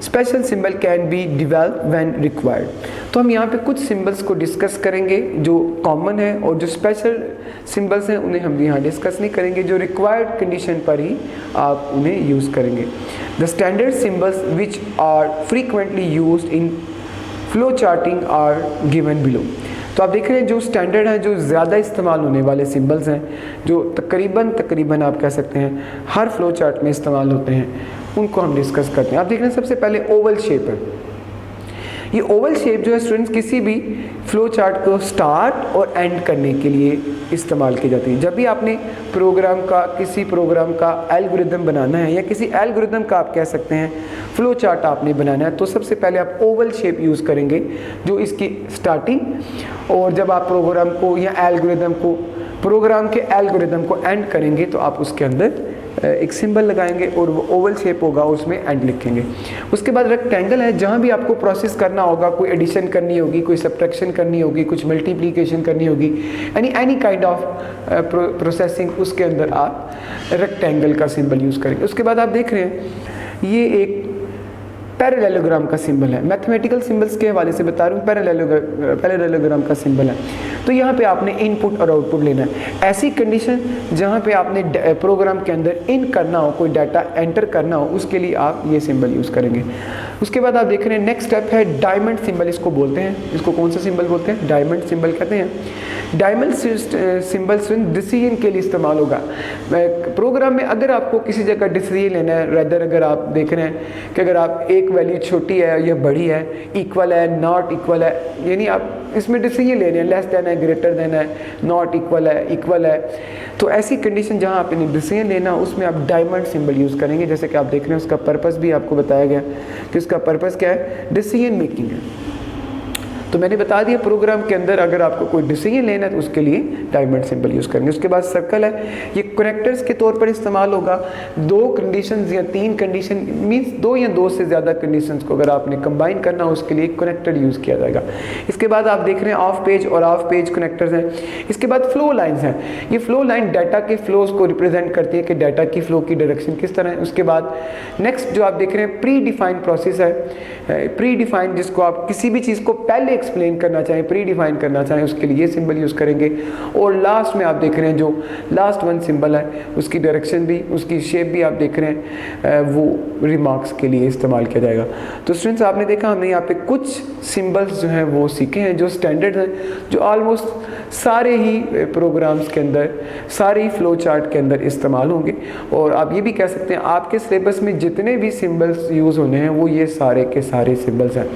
special symbol can be develop when required. तो हम यहाँ पे कुछ सिंबल्स को डिस्कस करेंगे जो कॉमन है, और जो स्पेशल सिंबल्स हैं उन्हें हम यहाँ डिस्कस नहीं करेंगे, जो रिक्वायर्ड कंडीशन पर ही आप उन्हें यूज़ करेंगे। The standard symbols which are frequently used in flow charting are given below. तो आप देख रहे हैं जो स्टैंडर्ड हैं, जो ज़्यादा इस्तेमाल होने वाले सिंबल्स हैं, जो तकरीबन आप कह सकते हैं हर फ्लो चार्ट में इस्तेमाल होते हैं, उनको हम डिस्कस करते हैं। आप देख रहे हैं सबसे पहले ओवल शेप है। ये ओवल शेप जो है स्टूडेंट्स किसी भी फ्लो चार्ट को स्टार्ट और एंड करने के लिए इस्तेमाल की जाती है। जब भी आपने किसी प्रोग्राम का एल्गोरिदम बनाना है, या किसी एल्गोरिदम का आप कह सकते हैं फ्लो चार्ट आपने बनाना है, तो सबसे पहले आप ओवल शेप यूज़ करेंगे जो इसकी स्टार्टिंग, और जब आप प्रोग्राम को या प्रोग्राम के एल्गोरिदम को एंड करेंगे तो आप उसके अंदर एक सिंबल लगाएंगे और वो ओवल शेप होगा, उसमें एंड लिखेंगे। उसके बाद रेक्टेंगल है, जहाँ भी आपको प्रोसेस करना होगा, कोई एडिशन करनी होगी, कोई सब्ट्रैक्शन करनी होगी, कुछ मल्टीप्लिकेशन करनी होगी, एनी काइंड ऑफ प्रोसेसिंग, उसके अंदर आप रेक्टेंगल का सिंबल यूज़ करेंगे। उसके बाद आप देख रहे हैं ये एक पैरेललोग्राम का सिंबल है। मैथमेटिकल सिंबल्स के हवाले से बता रहा हूँ, पैरेललोग्राम का सिंबल है। तो यहाँ पे आपने इनपुट और आउटपुट लेना है। ऐसी कंडीशन जहाँ पे आपने प्रोग्राम के अंदर इन करना हो, कोई डाटा एंटर करना हो, उसके लिए आप ये सिंबल यूज़ करेंगे। उसके बाद आप देख रहे हैं नेक्स्ट स्टेप है डायमंड सिंबल, इसको बोलते हैं। इसको कौन सा सिंबल बोलते हैं? डायमंड सिंबल कहते हैं। डायमंड सिंबल डिसीजन के लिए इस्तेमाल होगा। प्रोग्राम में अगर आपको किसी जगह डिसीजन लेना है, रेदर अगर आप देख रहे हैं कि अगर आप एक वैल्यू छोटी है या बड़ी है, इक्वल है, नॉट इक्वल है, यानी आप इसमें डिसीजन ले रहे हैं, लेस देना है, ग्रेटर देना है, नॉट इक्वल है, इक्वल है, तो ऐसी कंडीशन जहां आपने डिसीजन लेना उसमें आप डायमंड सिंबल यूज़ करेंगे। जैसे कि आप देख रहे हैं उसका पर्पस भी आपको बताया गया कि उसका पर्पस क्या है, डिसीजन मेकिंग है। तो मैंने बता दिया प्रोग्राम के अंदर अगर आपको कोई डिसीजन लेना है तो उसके लिए डायमंड सिंबल यूज़ करेंगे। उसके बाद सर्कल है, ये कनेक्टर्स के तौर पर इस्तेमाल होगा। दो कंडीशंस या तीन कंडीशन मींस दो या दो से ज़्यादा कंडीशंस को अगर आपने कंबाइन करना हो उसके लिए कनेक्टर यूज़ किया जाएगा। इसके बाद आप देख रहे हैं ऑफ पेज और ऑफ पेज कनेक्टर्स हैं। इसके बाद फ्लो लाइन्स हैं। ये फ्लो लाइन डाटा के फ्लोज को रिप्रेजेंट करती है कि डाटा की फ्लो की डायरेक्शन किस तरह है। उसके बाद नेक्स्ट जो आप देख रहे हैं प्री डिफाइंड प्रोसेस है। प्री डिफाइंड जिसको आप किसी भी चीज़ को पहले एक्सप्लेन करना चाहें, प्री डिफाइन करना चाहें, उसके लिए ये सिंबल यूज़ करेंगे। और लास्ट में आप देख रहे हैं जो लास्ट वन सिंबल है उसकी डायरेक्शन भी, उसकी शेप भी आप देख रहे हैं वो रिमार्क्स के लिए इस्तेमाल किया जाएगा। तो स्टूडेंट्स आपने देखा हमने यहाँ पे कुछ सिंबल्स जो हैं वो सीखे हैं जो स्टैंडर्ड हैं, जो ऑलमोस्ट सारे ही प्रोग्राम्स के अंदर, सारे ही फ्लो चार्ट के अंदर इस्तेमाल होंगे। और आप ये भी कह सकते हैं आपके सिलेबस में जितने भी सिंबल्स यूज़ होने हैं वो ये सारे के सारे सिंबल्स हैं।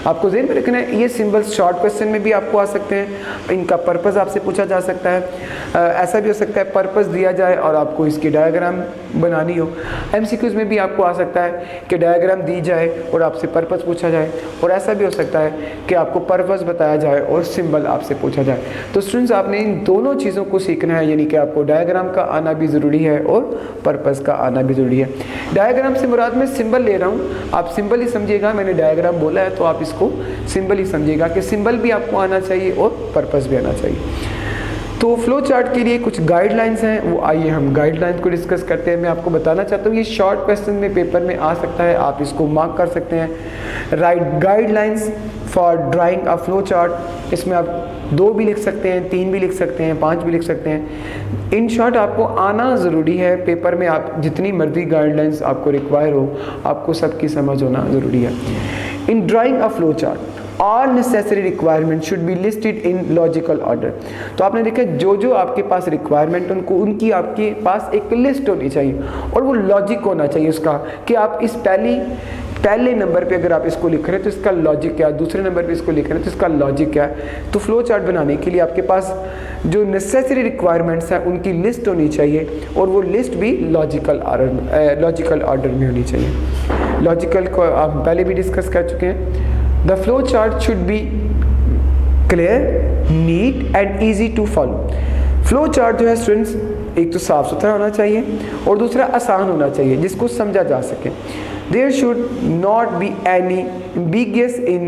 आपको ज़हन में रखना है ये सिंबल्स शॉर्ट क्वेश्चन में भी आपको आ सकते हैं, इनका पर्पस आपसे पूछा जा सकता है। ऐसा भी हो सकता है पर्पस दिया जाए और आपको इसकी डायग्राम बनानी हो। एमसीक्यूज़ में भी आपको आ सकता है कि डायग्राम दी जाए और आपसे पर्पस पूछा जाए, और ऐसा भी हो सकता है कि आपको पर्पस बताया जाए और सिंबल आपसे पूछा जाए। तो स्टूडेंट्स आपने इन दोनों चीज़ों को सीखना है, यानी कि आपको डायग्राम का आना भी ज़रूरी है और पर्पस का आना भी ज़रूरी है। डायग्राम से मुराद मैं सिंबल ले रहा हूँ, आप सिंबल ही समझिएगा। मैंने डायग्राम बोला है तो आप इसको सिंबल ही समझिएगा कि सिंबल भी आपको आना चाहिए और पर्पस भी आना चाहिए। तो फ्लो चार्ट के लिए कुछ गाइडलाइंस हैं, वो आइए हम गाइडलाइंस को डिस्कस करते हैं। मैं आपको बताना चाहता हूँ ये शॉर्ट क्वेश्चन में पेपर में आ सकता है, आप इसको मार्क कर सकते हैं। Right guidelines for drawing a flow chart. इसमें आप 2 भी लिख सकते हैं, 3 भी लिख सकते हैं, 5 भी लिख सकते हैं। इन शॉर्ट आपको आना ज़रूरी है पेपर में। आप जितनी मर्जी गाइडलाइंस आपको रिक्वायर हो, आपको सबकी समझ होना ज़रूरी है। In drawing a flow chart all necessary requirement should be listed in logical order. तो आपने देखा जो जो आपके पास रिक्वायरमेंट उनको उनकी आपके पास एक लिस्ट होनी चाहिए और वो लॉजिक होना चाहिए उसका कि आप इस पहले नंबर पे अगर आप इसको लिख रहे हैं तो इसका लॉजिक क्या है, दूसरे नंबर पे इसको लिख रहे हैं तो इसका लॉजिक क्या है। तो फ्लो चार्ट बनाने के लिए आपके पास जो नेसेसरी रिक्वायरमेंट्स हैं उनकी लिस्ट होनी चाहिए और वो लिस्ट भी लॉजिकल ऑर्डर में होनी चाहिए। लॉजिकल को आप पहले भी डिस्कस कर चुके हैं। The flow chart should be clear, neat and easy to follow. Flow chart जो है स्टूडेंट्स एक तो साफ सुथरा होना चाहिए और दूसरा आसान होना चाहिए जिसको समझा जा सके। There should not be any ambiguous in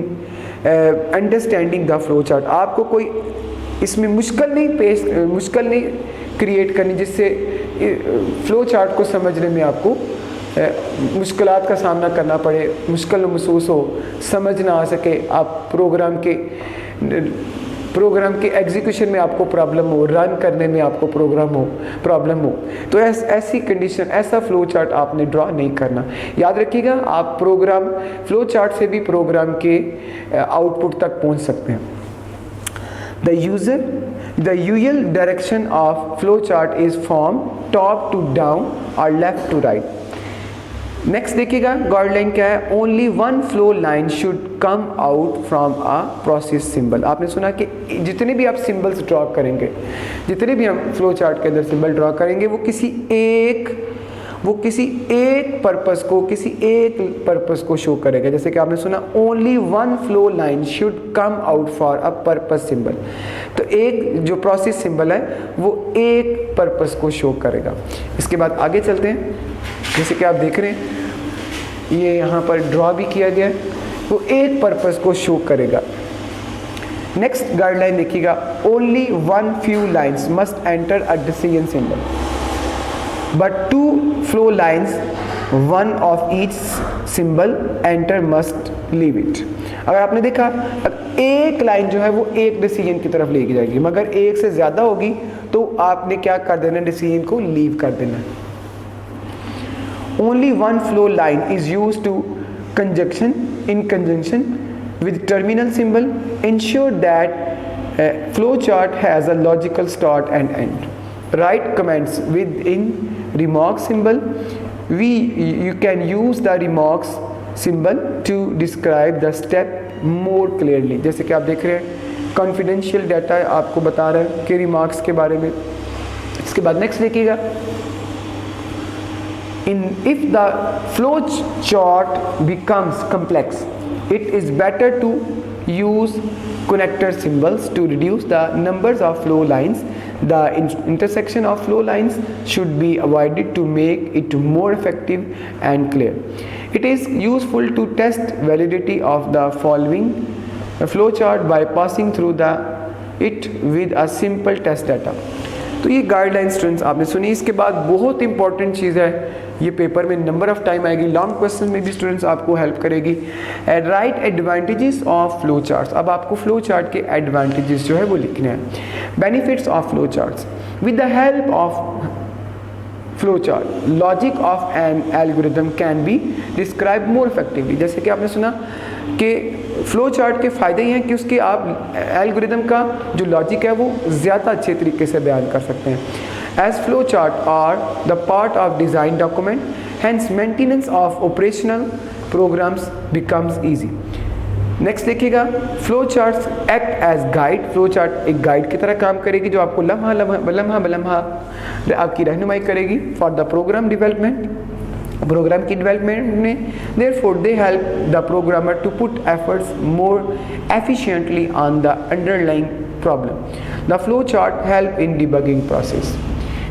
understanding the flow chart। आपको कोई इसमें मुश्किल नहीं क्रिएट करनी जिससे फ्लो चार्ट को समझने में आपको मुश्किलात का सामना करना पड़े, मुश्किल महसूस हो, समझ ना आ सके, आप प्रोग्राम के एग्जीक्यूशन में आपको प्रॉब्लम हो, रन करने में आपको प्रॉब्लम हो तो ऐसी कंडीशन, ऐसा फ्लो चार्ट आपने ड्रॉ नहीं करना। याद रखिएगा आप फ्लो चार्ट से भी प्रोग्राम के आउटपुट तक पहुंच सकते हैं। The usual direction of flow chart is from top to down और left to right। नेक्स्ट देखिएगा गाइडलाइन क्या है, only one flow line should come out from a process symbol. आपने सुना कि जितने भी आप सिंबल्स ड्रॉ करेंगे, जितने भी हम फ्लो चार्ट के अंदर सिंबल ड्रॉ करेंगे वो किसी एक पर्पस को शो करेगा। जैसे कि आपने सुना only one flow line should come out for a purpose symbol. तो एक जो प्रोसेस सिंबल है वो एक पर्पस को शो करेगा। इसके बाद आगे चलते हैं। जैसे कि आप देख रहे हैं ये यहाँ पर ड्रॉ भी किया गया है, वो एक पर्पस को शो करेगा। नेक्स्ट गाइडलाइन देखिएगा, only one few lines must enter a decision symbol but two flow lines one of each symbol enter must leave it. अगर आपने देखा एक लाइन जो है वो एक डिसीजन की तरफ लेके जाएगी, मगर एक से ज़्यादा होगी तो आपने क्या कर देना, डिसीजन को लीव कर देना। Only one flow line is used in conjunction with terminal symbol. Ensure that flow chart has a logical start and end. Write comments within remark symbol. You can use the remarks symbol to describe the step more clearly। जैसे कि आप देख रहे हैं confidential data आपको बता रहा है कि remarks के बारे में। इसके बाद नेक्स्ट देखिएगा, if the flow chart becomes complex, it is better to use connector symbols to reduce the numbers of flow lines. The intersection of flow lines should be avoided to make it more effective and clear. It is useful to test validity of the following flow chart by passing through it with a simple test data। तो ये guideline students आपने सुनी। इसके बाद बहुत important चीज़ है, ये paper में नंबर ऑफ टाइम आएगी, लॉन्ग क्वेश्चन में भी स्टूडेंट्स आपको हेल्प करेगी। Right advantages of flow charts. अब आपको फ्लो चार्ट के एडवांटेजेस जो है वो लिखने हैं। Benefits of flow charts, with the help of flow chart logic of an algorithm can be describe more effectively. जैसे कि आपने सुना कि फ्लो चार्ट के फ़ायदे ही हैं कि उसके आप एल्गोरिथम का जो लॉजिक है वो ज़्यादा अच्छे तरीके से बयान कर सकते हैं। As flow chart are the part of design document, hence maintenance of operational programs becomes easy। Next देखिएगा, flow charts act as guide. Flow chart एक गाइड की तरह काम करेगी जो आपको लम्हा आपकी रहनुमाई करेगी फॉर द प्रोग्राम की डेवलपमेंट में। Therefore, they help the programmer to put efforts more efficiently on the underlying problem. The flow chart help in debugging process।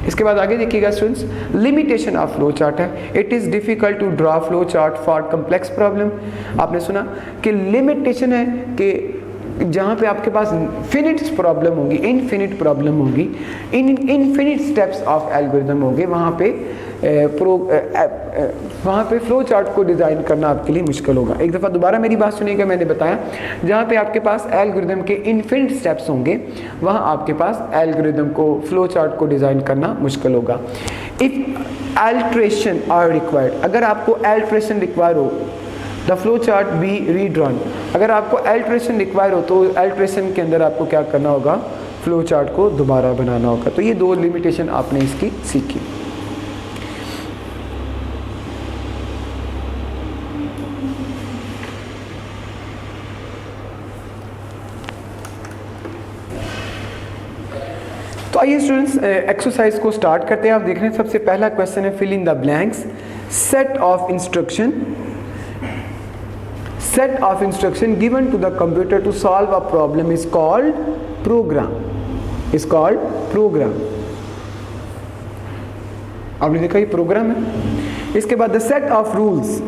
इसके बाद आगे देखिएगा students, limitation of flow chart है। It is difficult to draw flow chart for complex problem. आपने सुना कि limitation है कि जहाँ पे आपके पास इनफिनिट प्रॉब्लम होगी, इनफिनिट स्टेप्स ऑफ एल्गोरिथम होंगे, वहाँ पे फ्लो चार्ट को डिज़ाइन करना आपके लिए मुश्किल होगा। एक दफ़ा दोबारा मेरी बात सुनिएगा, मैंने बताया जहाँ पे आपके पास एल्गोरिथम के इनफिनिट स्टेप्स होंगे वहाँ आपके पास एल्गोरिथम को फ्लो चार्ट को डिज़ाइन करना मुश्किल होगा। इफ़ अल्ट्रेशन आर रिक्वायर्ड, अगर आपको अल्ट्रेशन रिक्वायर हो the flow chart be redrawn. अगर आपको अल्ट्रेशन रिक्वायर हो तो अल्ट्रेशन के अंदर आपको क्या करना होगा, फ्लो चार्ट को दोबारा बनाना होगा। तो ये दो लिमिटेशन आपने इसकी सीखी। तो आइए स्टूडेंट्स एक्सरसाइज को स्टार्ट करते हैं। आप देख रहे हैं सबसे पहला क्वेश्चन है fill in the blanks. Set of instruction given to the computer to solve a problem is called program. आपने देखा ये प्रोग्राम है। इसके बाद the set of rules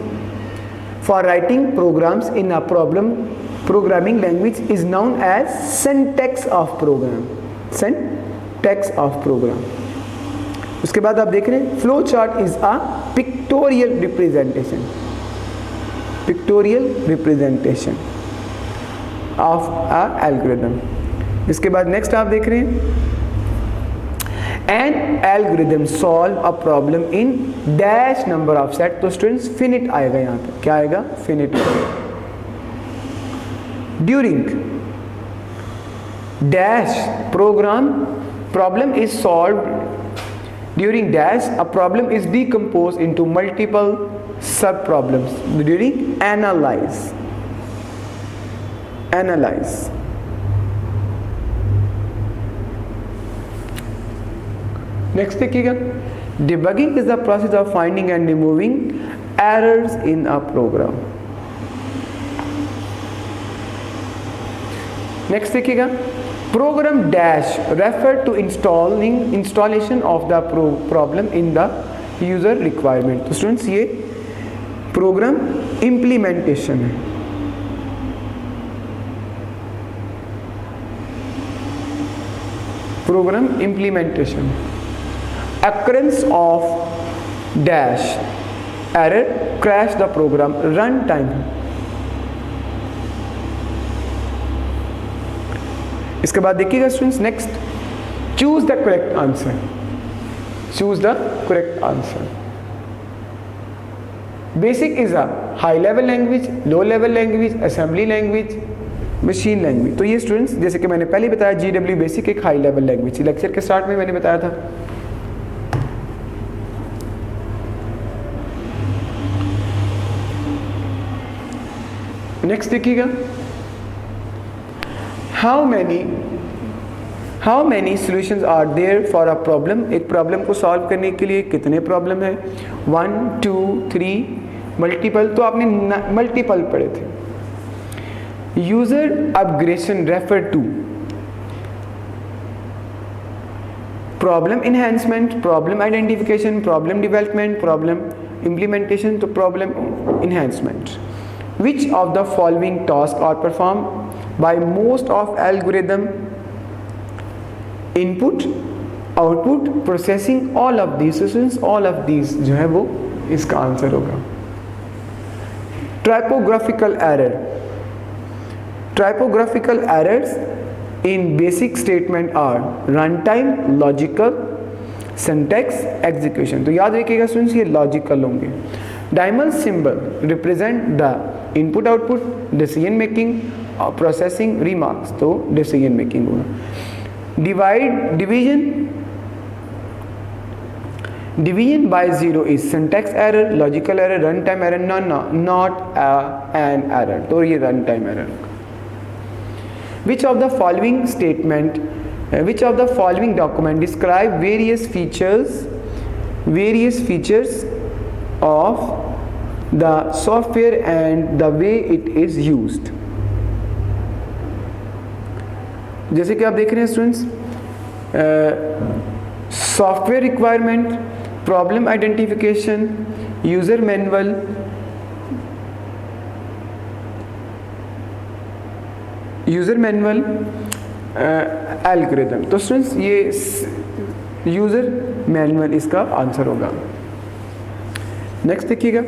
for writing programs in a programming language is known as syntax of program. उसके बाद आप देख रहे हैं flow chart is a pictorial representation of a algorithm. इसके बाद नेक्स्ट आप देख रहे हैं an algorithm solve a problem in dash number of set. तो स्टूडेंट्स फिनिट आएगा यहाँ पे, क्या आएगा, finite. During dash problem is solved during dash a problem is decomposed into multiple sub problems during analyze। Next देखिएगा debugging is the process of finding and removing errors in a program। Next देखिएगा program dash refer to installation of the problem in the user requirement। तो students ये programme implementation है। occurrence of dash error crash the program run time। इसके बाद देखिएगा students next choose the correct answer. Basic is a high level language, low level language, assembly language, machine language. तो ये students जैसे कि मैंने पहले बताया GW बेसिक एक हाई लेवल लैंग्वेज, लेक्चर के स्टार्ट में मैंने बताया था। नेक्स्ट देखिएगा how many solutions are there for a problem. एक प्रॉब्लम को सॉल्व करने के लिए कितने प्रॉब्लम है, 1 2 3 मल्टीपल। तो आपने मल्टीपल पढ़े थे। User upgradation refer to problem enhancement, problem identification, problem development, problem implementation. तो problem enhancement. Which of the following task are perform by most of algorithm, input, output, processing, all of these जो है वो इसका answer होगा। typographical errors in basic statement are runtime, logical, syntax, execution। तो याद रखिएगा students ये logical होंगे। Diamond symbol represent the input output, decision making, processing, remarks. तो डिसीजन मेकिंग होगा। Division by zero is syntax error, logical error, run time error, not an error. तो ये run time error. Which of the following document describe various features of the software and the way it is used. जैसे कि आप देख रहे हैं students software requirement, problem identification, user manual, algorithm. तो students ये यूजर मैनुअल इसका answer होगा। नेक्स्ट देखिएगा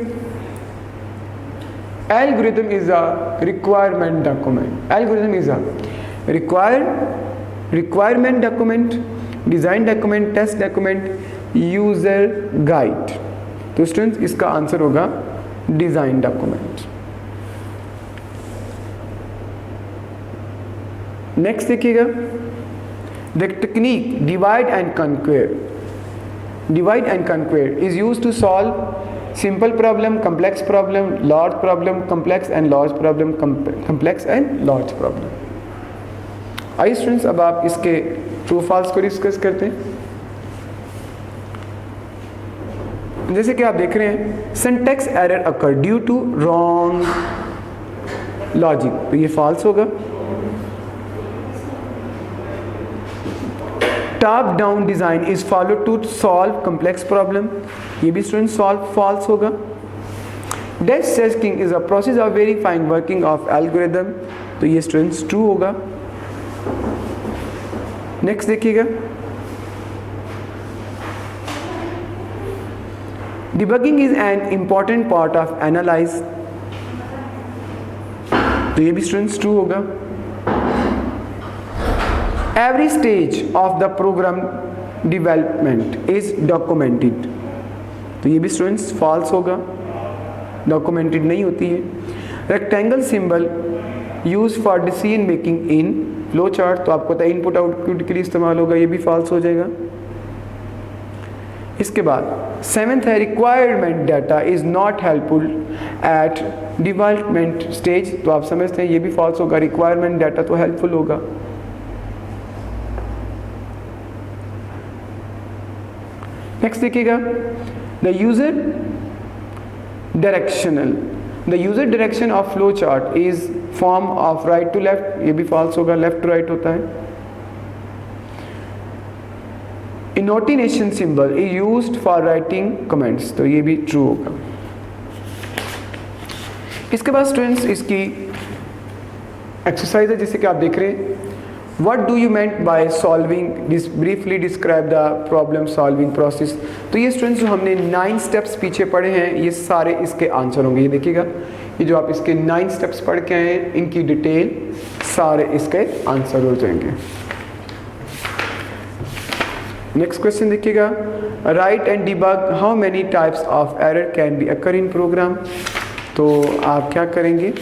algorithm is a requirement document. Algorithm is a requirement document, design document, test document, user guide. तो स्टूडेंट्स इसका आंसर होगा design document. Next देखिएगा, the technique divide and conquer is use to solve simple problem, complex problem, large problem, complex and large problem, complex and large problem. आइए students अब आप इसके true false को discuss करते हैं। जैसे कि आप देख रहे हैं, syntax error occur due to wrong logic, तो ये फॉल्स होगा। Top down design is follow to solve complex problem, ये भी स्टूडेंट सॉल्व फॉल्स होगा। Depth testing is a process of verifying working of algorithm, तो ये स्टूडेंट्स ट्रू होगा। Next देखिएगा, debugging is an important part of analyse, तो ये भी स्टूडेंट्स ट्रू होगा। Every stage of the program development is documented, तो ये भी स्टूडेंट्स फॉल्स होगा, डॉक्यूमेंटेड नहीं होती है। Rectangle symbol use for decision making in flow chart, तो आपको पता है इनपुट आउटपुट के लिए इस्तेमाल होगा, ये भी फॉल्स हो जाएगा। इसके बाद सेवेंथ है, requirement data is not helpful at development stage, तो आप समझते हैं ये भी फॉल्स होगा, रिक्वायरमेंट डाटा तो हेल्पफुल होगा। नेक्स्ट देखिएगा, the user direction of flow chart is form of right to left, ये भी फॉल्स होगा, लेफ्ट टू राइट होता है। Annotation symbol is used for writing comments, तो ये भी ट्रू होगा। इसके बाद स्टूडेंट्स इसकी एक्सरसाइज है, जैसे कि आप देख रहे हैं, What do you meant by solving this? Briefly describe the problem solving process. तो ये स्टूडेंट्स जो हमने 9 स्टेप्स पीछे पढ़े हैं, ये सारे इसके आंसर होंगे। ये देखिएगा, ये जो आप इसके 9 स्टेप्स पढ़ के आए हैं, इनकी डिटेल सारे इसके आंसर हो जाएंगे। नेक्स्ट क्वेश्चन देखिएगा, write and debug how many types of error can be occur in program. तो आप क्या करेंगे,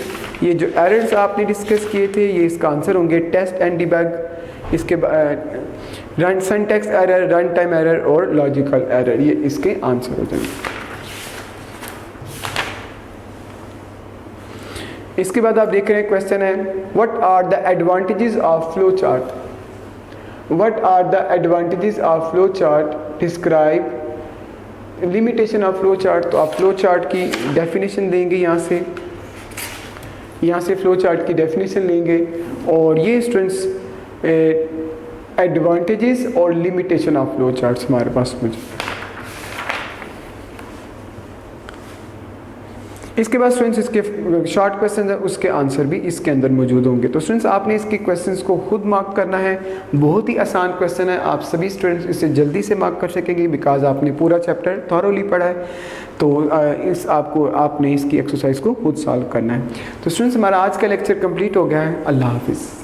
ये जो एरर्स आपने डिस्कस किए थे, ये इसका आंसर होंगे टेस्ट एंड डिबग, इसके run syntax error, run time error और लॉजिकल एरर, ये इसके आंसर हो जाएंगे। इसके बाद आप देख रहे हैं क्वेश्चन है, what are the advantages of flow chart, what are the advantages of flow chart, describe limitation of flow chart. तो आप फ्लो चार्ट की डेफिनेशन देंगे, यहाँ से फ्लो चार्ट की डेफिनेशन लेंगे, और ये स्टूडेंट्स एडवांटेजेस और लिमिटेशन ऑफ फ्लो चार्ट्स हमारे पास मौजूद। इसके बाद स्टूडेंट्स इसके शॉर्ट क्वेश्चन है, उसके आंसर भी इसके अंदर मौजूद होंगे। तो स्टूडेंट्स आपने इसके क्वेश्चंस को खुद मार्क करना है, बहुत ही आसान क्वेश्चन है, आप सभी स्टूडेंट्स इसे जल्दी से मार्क कर सकेंगे बिकॉज आपने पूरा चैप्टर थॉरोली पढ़ा है। तो आपने इसकी एक्सरसाइज को खुद सॉल्व करना है। तो स्टूडेंट्स हमारा आज का लेक्चर कंप्लीट हो गया है। अल्लाह हाफिज़।